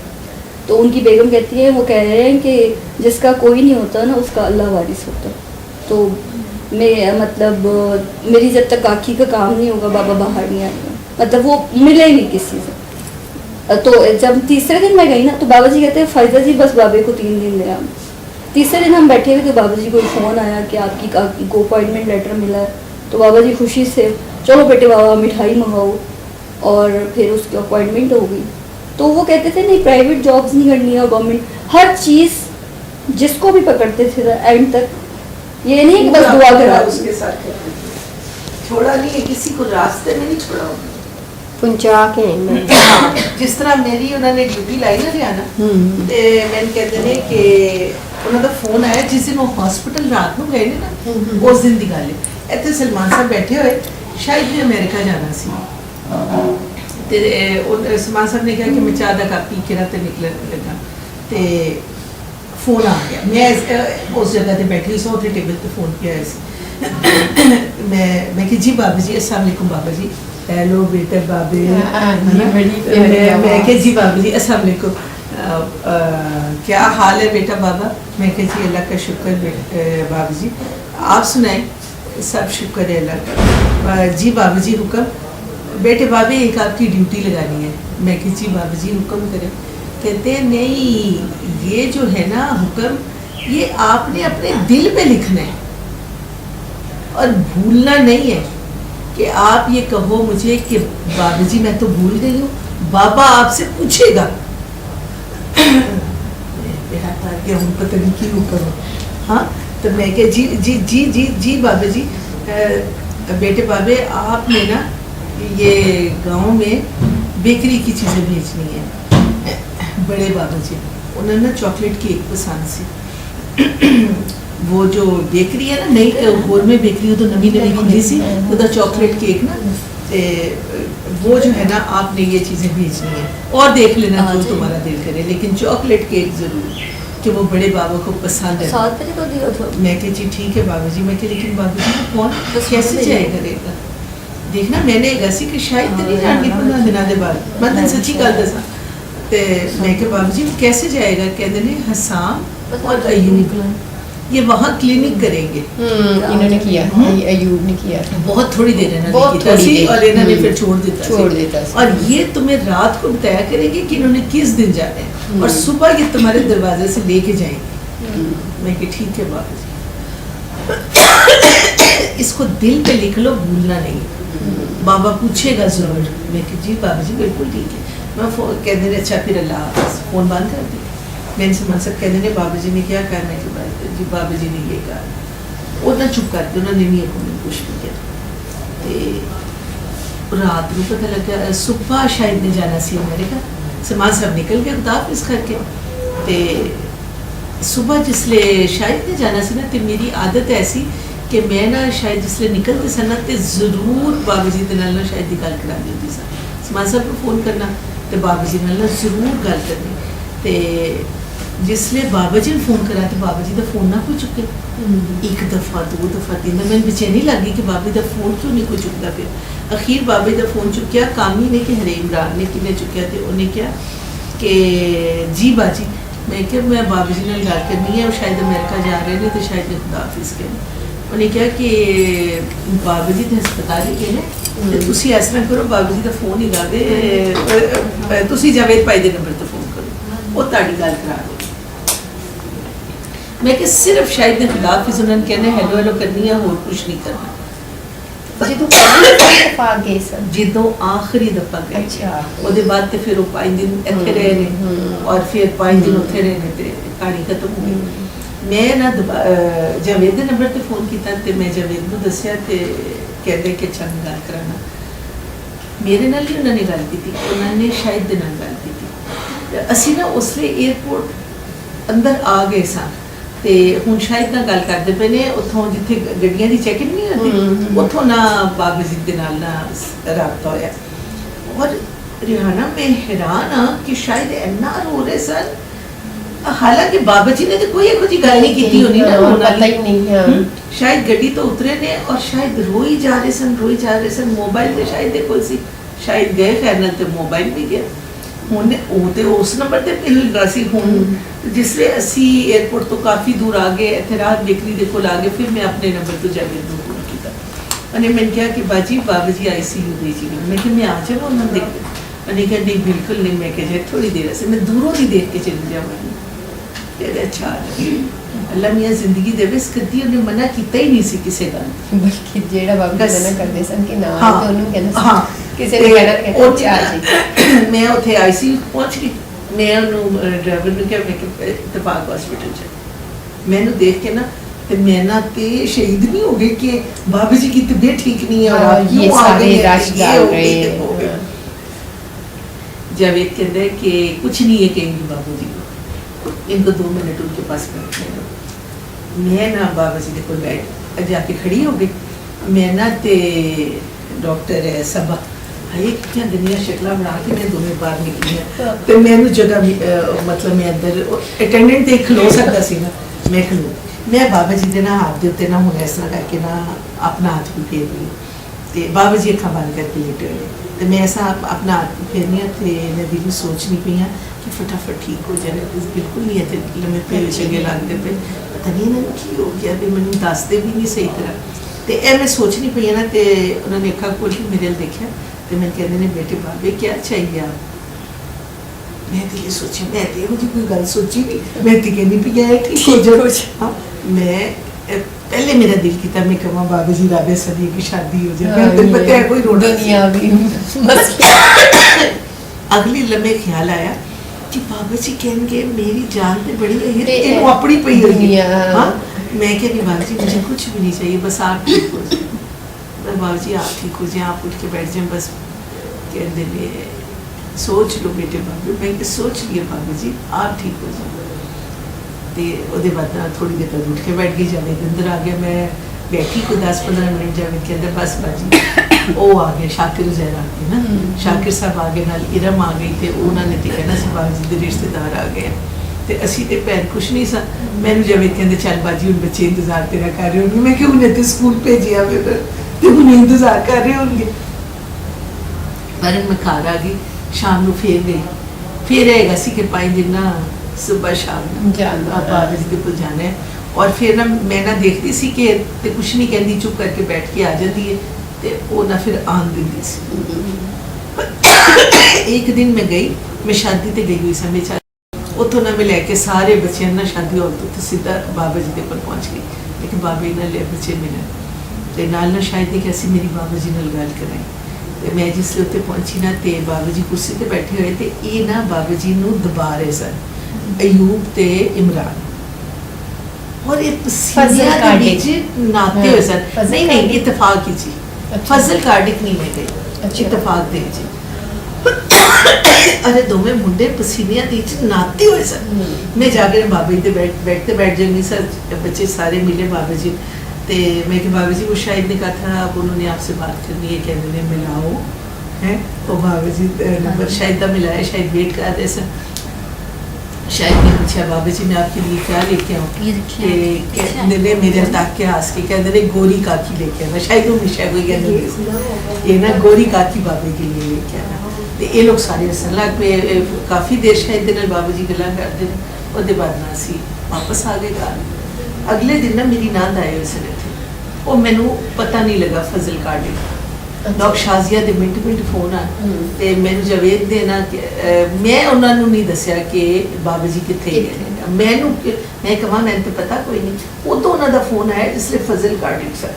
तो उनकी बेगम कहती है, वो कह रहे हैं कि जिसका कोई नहीं होता ना उसका अल्लाह वारिस होता। तो मैं मतलब मेरी जब तक काकी का काम नहीं होगा बाबा बाहर नहीं आएगा, मतलब वो मिले ही नहीं किसी से। तो जब तीसरे दिन मैं गई ना, तो बाबा जी कहते हैं फ़ायदा जी बस बाबे को 3 दिन ले आए। तीसरे दिन हम बैठे हुए तो बाबा जी को फ़ोन आया कि आपकी काकी को अपॉइंटमेंट लेटर मिला है। तो बाबा जी खुशी से चलो बेटे बाबा मिठाई मंगाओ, और फिर उसकी अपॉइंटमेंट हो गई। तो वो कहते थे नहीं प्राइवेट जॉब्स नहीं करनी है, गवर्नमेंट हर चीज़ जिसको भी पकड़ते थे एंड तक, ये नहीं कि बस दुआ करा उसके साथ छोड़ा नहीं है, किसी को रास्ते में नहीं छोड़ा। पहुंचा के जिस तरह मेरी उन्होंने ड्यूटी लाई ना हरियाणा, ਤੇ ਮੈਨੂੰ ਕਹਿੰਦੇ ਨੇ ਕਿ ਉਹਨਾਂ ਦਾ ਫੋਨ ਆਇਆ ਜਿਸ ਦਿਨ ਉਹ ਹਸਪੀਟਲ ਰਾਤ ਨੂੰ ਗਏ ਨੇ ਨਾ, ਉਸ ਦਿਨ ਦੀ ਗੱਲ ਹੈ। ਇੱਥੇ ਸਲਮਾਨ ਸਾਹਿਬ ਬੈਠੇ ਹੋਏ, ਸ਼ਾਇਦ ਵੀ ਅਮਰੀਕਾ ਜਾਣਾ ਸੀ, ਤੇ ਉਹ ਸਲਮਾਨ ਸਾਹਿਬ ਨੇ ਕਿਹਾ ਕਿ ਮੈਂ ਚਾਹ ਦਾ ਕੱਪ ਪੀ ਕੇ ਨਾ ਤੇ ਨਿਕਲਣ ਲੱਗਾ, ਤੇ ਫੋਨ ਆ ਗਿਆ। ਮੈਂ ਉਸ ਜਗ੍ਹਾ ਤੇ ਬੈਠੀ ਸੀ, ਉੱਥੇ ਟੇਬਲ ਤੇ ਫੋਨ ਪਿਆ ਹੋਇਆ ਸੀ। ਮੈਂ ਕਿ ਜੀ ਬਾਬਾ ਜੀ अस्सलाम वालेकुम बाबा जी, हेलो बेटे बाबे, मैं के जी बाबा जी अस्सलाम वालेकुम, क्या हाल है बेटा बाबा? मैं के जी अल्लाह का शुक्र बाबा जी, आप सुनाएं? सब शुक्र है अल्लाह का। जी बाबा जी हुक्म, बेटे बाबे एक आपकी ड्यूटी लगानी है। मैं के जी बाबा जी हुक्म करें। कहते नहीं ये जो है ना हुक्म, ये आपने अपने दिल पे लिखना है और भूलना नहीं है कि आप ये कहो मुझे कि बाबा जी मैं तो भूल गई हूँ, बाबा आपसे पूछेगा। हम पता नहीं क्यों करो। हाँ तो मैं क्या जी जी जी जी जी बाबा जी, बेटे बाबे आपने ना ये गांव में बेकरी की चीज़ें भेजनी है। बड़े बाबा जी उन्होंने ना चॉकलेट केक पसंद सी, वो जो बेकरी है ना नई गोरमे बेकरी, तो नवी नवी खुली सी, तो चॉकलेट केक ना وہ جو ہے نا آپ نے یہ چیزیں بھیجنی ہیں اور دیکھ لینا جو تمہارا دل کرے, لیکن چاکلیٹ کیک ضرور کہ وہ بڑے بابا کو پسند ہے. 7 بجے کو دیا تھا. میں کہ جی ٹھیک ہے بابا جی. میں کہ لیکن بابا جی کون کیسے جائے کرے گا. دیکھنا میں نے گسی کہ شاید نہیں جانگی 15 دنوں کے بعد میں سچی گل دسا تے میں کہ بابا جی کیسے جائے گا. کہتے ہیں حسام اور ایوب یہ وہاں کلینک کریں گے. انہوں نے کیا, ایوب نے کیا تھا, بہت تھوڑی دیر بہت تھوڑی دیر, اور انہوں نے پھر چھوڑ دیتا. اور یہ تمہیں رات کو بتایا کریں گے کہ انہوں نے کس دن جانا ہے اور صبح یہ تمہارے دروازے سے لے کے جائیں گے. میں کہ ٹھیک ہے بابا جی. اس کو دل پہ لکھ لو, بھولنا نہیں. بابا پوچھے گا ضرور. میں کہ جی بابا جی بالکل ٹھیک ہے. میں کہہ دیں اچھا پھر اللہ حافظ, فون بند کر دی. میں ان سے منصب کہہ دیں بابا جی نے کیا کہا. میں کہ جی بابا جی نے یہ کہا. وہ نہ چپ کر کے انہوں نے نہیں کو کچھ بھی کیا. رات کو پتہ لگا صبح شاید نے جانا سی امریکہ. سمان صاحب نکل گیا خدا حافظ کر کے. صبح جس لئے شاید نے جانا سی نا تو میری عادت ایسی کہ میں نا شاید جس لئے نکلتے سنا تو ضرور بابا جی دے نال شاید دی گل کرا دی سا. سمان صاحب کو فون کرنا تو بابا جی نال ضرور گل کرنی. تو جس لئے بابا جی نے فون کرا تو بابا جی دا فون نہ کوئی چکے. ایک دفعہ 2 دفعہ 3 دفعہ میں بچینی لگ گئی کہ بابا جی دا فون کیوں نہیں کوئی چکتا. پھر اخیر بابا جی دا فون چکیا. کامی نے کہ ہرے عمران نے کنے چکیا تو انہیں کیا کہ جی باجی. میں کہ میں بابا جی نے گل کرنی ہے, شاید امریکہ جا رہے ہیں تو شاید خدا حافظ کریں. انہیں کیا کہ بابا جی تو ہسپتال ہی گئے ہیں تو تسی اس طرح کرو بابا جی کا فون ہی لا دے, تسی جاوید بھائی دے نمبر تو فون کرو, وہ تاڑی گل کرا دو. میں کہ صرف شاید نے خدا حافظ انہوں نے کہنا ہیلو ہیلو کرنی ہے, اور کچھ نہیں کرنا. جدوں آخری دفعہ گئے وہ بعد تو پھر وہ 5 دن اتنے رہے نے اور پھر 5 دن اتنے رہے نے کہانی ختم ہو گئی. میں نہ جاوید نمبر تے فون کیتا تے میں جاوید کو دسیا تے کہندے کہ اچھا گل کرانا. میرے نال ہی انہوں نے گل کی تھی, انہوں نے شاید دے نال گل کی تھی. اسی نا اس لیے ایئرپورٹ اندر آ گئے سن تے ہن شاید نہ گل کرتے پے نے اتھوں جتھے گڈیاں دی چیکنگ نہیں ہوتی اتھوں نہ بابا جی دے نال نہ رابطہ ہویا. اور ریحانہ میں حیران ہاں کہ شاید اینا رو رہے سن, حالانکہ بابا جی نے تو کوئی ایک جی گل نہیں کی ہونی نا. شاید گڈی تو اترے نے اور شاید روئی جا رہے سن. موبائل تے شاید دے کول سی, شاید گئے خیر نال تے موبائل بھی گیا. ہن او تے اس نمبر تے مل رہا سی. ہن جس لئے اسی ایئرپورٹ تو کافی دور آگے اعتراض بیکری دے کول آگے, پھر میں اپنے نمبر تو جاوید کو فون کیتا. انہیں میں نے کہا کہ باجی بابا جی آئی سی یو دے جی. میں کہ میں آ جاؤں انہوں نے دیکھ. انہیں کہا نہیں بالکل نہیں. میں کہ جائے تھوڑی دیر سے میں دوروں ہی دیکھ کے چلی جاؤں. کہتے اچھا اللہ میاں زندگی دے بس کدی انہیں منع کیتا ہی نہیں سی کسی گل. بلکہ جیڑا بابا جی منع کردے سن کہ نہ تو انہوں کہنا کسی نے کہنا کہ چاہ جی. میں اتنے آئی سی پہنچ گئی. میں انہوں ڈرائیور نے کہا میں کہ اتفاق ہاسپٹل چاہیے. میں انہوں دیکھ کے نا میں نہ تے شہید نہیں ہو گئے کہ بابا جی کی طبیعت ٹھیک نہیں ہے, یہ سارے رش ڈال رہے ہیں. جاوید کہتا ہے کہ کچھ نہیں ہے کہیں گے بابا جی کو, ان کو 2 منٹ ان کے پاس بیٹھنے دو. میں نہ بابا جی کو بیٹھ جا کے کھڑی ہو گئی. میں نہ تے ڈاکٹر ہے سبا ایک کیا دنیا شکلہ بنا کے میں دونوں باہر نکلی ہیں تو میں نے جگہ مطلب میں اندر اٹینڈنٹ تے کھلو سکتا سی نا. میں کھلو میں بابا جی دے نا ہاتھ دے ہوتے نہ ہونے اس طرح کر کے نہ اپنا ہاتھ بھی پھیر لی تے بابا جی اکھاں بند کر کے لیٹے ہوئے. تو میں ایسا اپنا ہاتھ بھی پھیرنی تے میں دل سوچنی پئی ہاں کہ فٹافٹ ٹھیک ہو جائے. بالکل نہیں ہے لمے پہ چنگے لگتے پہ پتہ نہیں انہوں کی ہو گیا بھی مجھے دستے بھی نہیں صحیح طرح. تو اے میں سوچنی پئی ہاں نا تے انہوں نے اکھاں کھول کے میرے دیکھا تو میں کہتے ہیں بیٹے بابے کیا چاہیے آپ. میں تو یہ سوچا میں تو یہ کوئی گل سوچی نہیں. میں تو کہنی پہ گیا ٹھیک ہو جائے. میں پہلے میرا دل کیتا میں کہاں بابا جی رابع صدیق کی شادی ہو جائے. میں پتہ ہے کوئی رونا دنیا بھی اگلی لمحے خیال آیا کہ بابا جی کہیں گے میری جان تو بڑی ہے یہ اپنی پئی ہوئی ہے. میں کہ نہیں بابا جی مجھے کچھ بھی نہیں چاہیے بس آپ ٹھیک ہو جائیں. بابا جی آپ ٹھیک ہو جائیں, آپ اٹھ کے بیٹھ جائیں بس. کہتے ہیں سوچ لو بیٹے بابے. میں کہ سوچ لیے بابا جی آپ ٹھیک ہو جائیں. تو وہ بعد تھوڑی دیر تک اٹھ کے بیٹھ گئی. جانے کے اندر آ گیا. बैठी कोई 10-15 मिनट जावेद के अंदर बस बाजी वो आ गए शाकिर हुसैन आ गए ना शाकिर साहब आ गए नाल इरम आ गई ते उन्होंने तो कहना सी बाजी दे रिश्तेदार आ गए ते असी ते भैन कुछ नहीं सा मैनू जावेद कहते चल बाजी हुण बच्चे इंतजार तेरा कर रहे होंगे मैं कि उन्हें तो स्कूल भेजिया फिर ते हुण इंतजार कर रहे होंगे पर मैं घर आ गई शाम ਨੂੰ ਫੇਰ ਗਈ फिर हैगा सी कि 5 दिन ना सुबह शाम बाबा जी के पुल जाना है और फिर ना मैं ना देखती सी कि ते कुछ नहीं कहती चुप करके बैठ के आ जाती है ते वो ना फिर आन देती सी एक दिन मैं गई मैं शादी ते गई हुई सी मैं उतो ना मैं लैके सारे बच्चे ना शादी हॉल तो सीधा बाबा जी के पर पहुंच गई लेकिन बाबे ना ले बच्चे मिले ते नाल ना शायद नहीं कैसी मेरी बाबा जी नाल गल कराई मैं जिसले उत्ते पहुंची ना ते बाबा जी कुर्सी ते बैठे हुए थे ये ना बाबा जी नू दबा रहे सन अयूब ते इमरान और ये पसीनिया दे विच नाते हुए सन नहीं नहीं इत्तेफाक ही जी फजल कार्डिक नहीं मैं गई इत्तेफाक दे जी अरे दोवें मुंडे पसीनिया दे विच नाते हुए सन मैं जाके बाबा जी दे बैठ जाऊंगी सर बच्चे सारे मिले बाबा जी ते मैं कि बाबा जी वो शायद ने कहा था अब उन्होंने आपसे बात करनी है कहने ने मिलाओ हैं तो बाबा जी नंबर शायद का मिलाया शायद वेट कर रहे सर शायद ने पूछा बाबा जी मैं आपके लिए क्या लेके आऊँ कहने ने मेरे तक के हंस के कहने ने गोरी काकी लेके आना शायद वो मिशा कोई कहने ये ना गोरी काकी बाबे के लिए लेके आना तो ये लोग सारे हसन लग पे काफ़ी देर शायद दिन बाबा जी गल्लां करते उसके बाद ना असी वापस आ गए घर अगले दिन ना मेरी नांद आए उस और मैनू पता नहीं लगा फजल कार्ड डॉक्टर शाजिया दे मिंट फोन आ ते मैनू जवेद दे ना मैं उन्होंने नहीं दसिया कि बाबा जी कितने गए मैनू मैं कहा मैंने तो पता कोई नहीं उदों उन्होंने फोन आया जिसले फजल कार्ड सर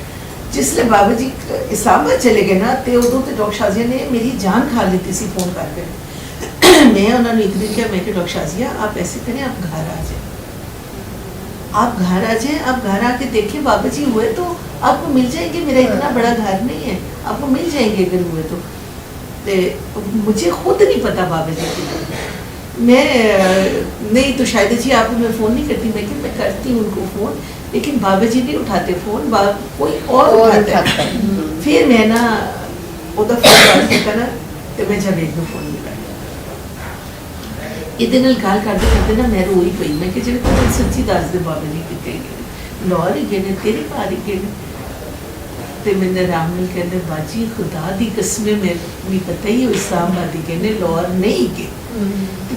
जिसले बाबा जी इस्लामाबाद चले गए ना तो उदों तो डॉक्टर शाजिया ने मेरी जान खा ली सी फोन करके मैं उन्होंने एक दिन किया मैं डॉक्टर शाजिया आप ऐसे करें आप घर आ जाए आप घर आ जाए आप घर आके देखें बाबा जी हुए तो आपको मिल जाएंगे मेरा इतना बड़ा घर नहीं है आपको मिल जाएंगे अगर हुए तो मुझे खुद नहीं पता बाबा जी की मैं नहीं तो शायद जी आपको मैं फ़ोन नहीं करती मैं करती हूँ उनको फ़ोन लेकिन बाबा जी नहीं उठाते फ़ोन कोई और उठाता है फिर मैं ना उधर फ़ोन किया ना तो मैं जब एक फ़ोन मिला ਇਹਦੇ ਨਾਲ ਗੱਲ ਕਰਦੇ ਕਰਦੇ ਨਾ ਮੈਂ ਰੋਈ ਪਈ ਮੈਂ ਕਿ ਜਿਹੜੇ ਤੁਹਾਨੂੰ ਸੱਚੀ ਦੱਸ ਦੇ ਬਾਬਾ ਜੀ ਕਿੱਥੇ ਗਏ ਲਾਹੌਰ ਹੀ ਗਏ ਨੇ ਤੇਰੇ ਘਰ ਹੀ ਗਏ ਨੇ ਤੇ ਮੈਨੂੰ ਰਾਮ ਨੇ ਕਹਿੰਦੇ ਬਾਜੀ ਖੁਦਾ ਦੀ ਕਸਮ ਮੈਨੂੰ ਪਤਾ ਹੀ ਉਹ ਇਸਲਾਮਾਬਾਦ ਹੀ ਗਏ ਨੇ ਲਾਹੌਰ ਨਹੀਂ ਗਏ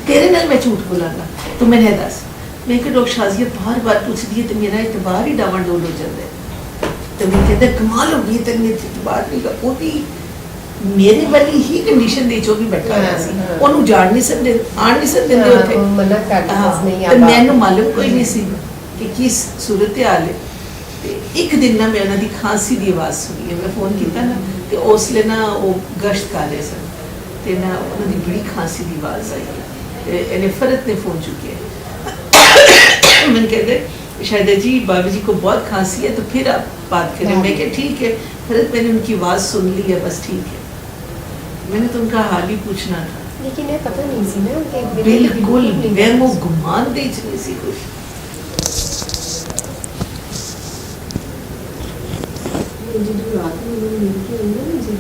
ਤੇਰੇ ਨਾਲ ਮੈਂ ਝੂਠ ਬੋਲਾਂਗਾ ਤੂੰ ਮੈਨੂੰ ਦੱਸ ਮੈਂ ਕਿ ਡਾਕਟਰ ਸ਼ਾਜ਼ੀਆ ਬਾਰ-ਬਾਰ ਪੁੱਛਦੀ ਹੈ ਤੇ ਮੇਰਾ ਇਤਬਾਰ ਹੀ ਡਾਵਾਂਡੋਲ ਹੋ ਜਾਂਦਾ ਹੈ ਤੇ ਮੈਂ ਕਹਿੰਦਾ ਕਮਾਲ ਹੋ ਗਈ ਤੇ ਮੇਰੇ ਇਤਬਾਰ ਨਹੀਂ ਗਾ ਉਹਦੀ मेरे वाली ही कंडीशन दे जो भी बैठा होया सी ओनू जान नहीं सकदे आन नहीं सकदे उत्थे मना कर नहीं आ मैनू मालूम कोई नहीं सी कि किस सूरत हाल है ते एक दिन ना मैं उन्हां दी खांसी दी आवाज़ सुनी मैं फोन किया ना ते उसले ना वो गश्त कर रहे सन ते ना उन्हां दी बड़ी खांसी दी आवाज़ आई ते इन्हें फरत ने फोन चुके मैंने कहते शायद जी बाबा जी को बहुत खांसी है तो फिर आप बात करें मैं क्या ठीक है फरत मैंने उनकी आवाज़ सुन ली है बस ठीक है मैंने तो उनका हाल ही पूछना था लेकिन ये पता नहीं सी ना कि बिल्कुल वहमो गुमान दे नहीं सी कुछ जो रात में लोग मिलके होंगे ना जो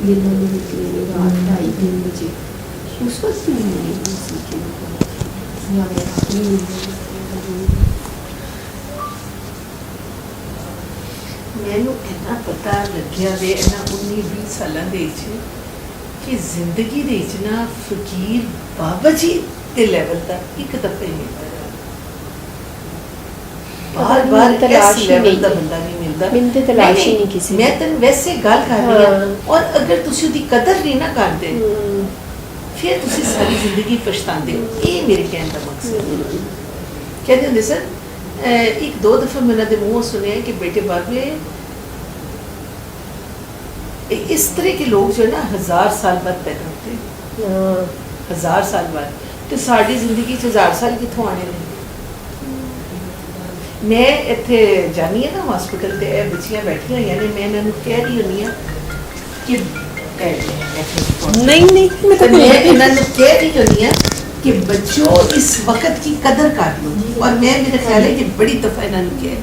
ये लोग निकले रात 2:30 बजे उस वक्त भी नहीं सीखे या मैनू इन्ना पता लग्या वे इन्ना 19-20 सालों दे कि जिंदगी दे ना फकीर बाबा जी के लेवल का एक दफे मिलता बार-बार इस लेवल का बंदा नहीं मिलता मिलते तलाश ही नहीं किसी मैं तन वैसे गल कर रही हां और अगर तुसी उदी कदर नहीं ना करदे फिर तुसी सारी जिंदगी पछतांदे हो ये मेरे कहने का मकसद है कहते हैं सर एक दो दफा मैंने दे मुंह सुने कि बेटे बाबे इस तरह के लोग जो है ना 1000 साल बाद पैदा होते हैं 1000 साल बाद तो साड़ी जिंदगी 1000 साल कितों आने ने मैं इत्थे जानी है ना हॉस्पिटल ते बच्चियां बैठियां यानी मैं इन्हां नूं कह रही होनी कि नहीं मैं इन्हां नूं कह रही होनी कि बच्चों इस वक्त की कदर कर लो और मैं मेरा ख्याल है कि बड़ी दफा इन्हां नूं कहा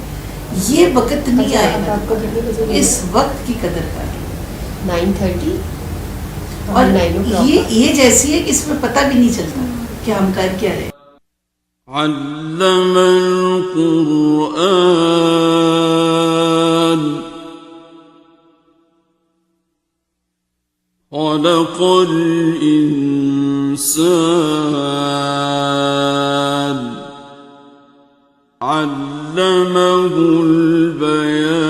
یہ وقت نہیں آئے اب گا، آپ کو کتنے بجے اس وقت کی قدر کر 9:30 اور 9 o'clock یہ ایج ایسی ہے کہ اس میں پتہ بھی نہیں چلتا کہ ہم کر کیا رہے ہیں. علم القرآن خلق الإنسان علمه البيان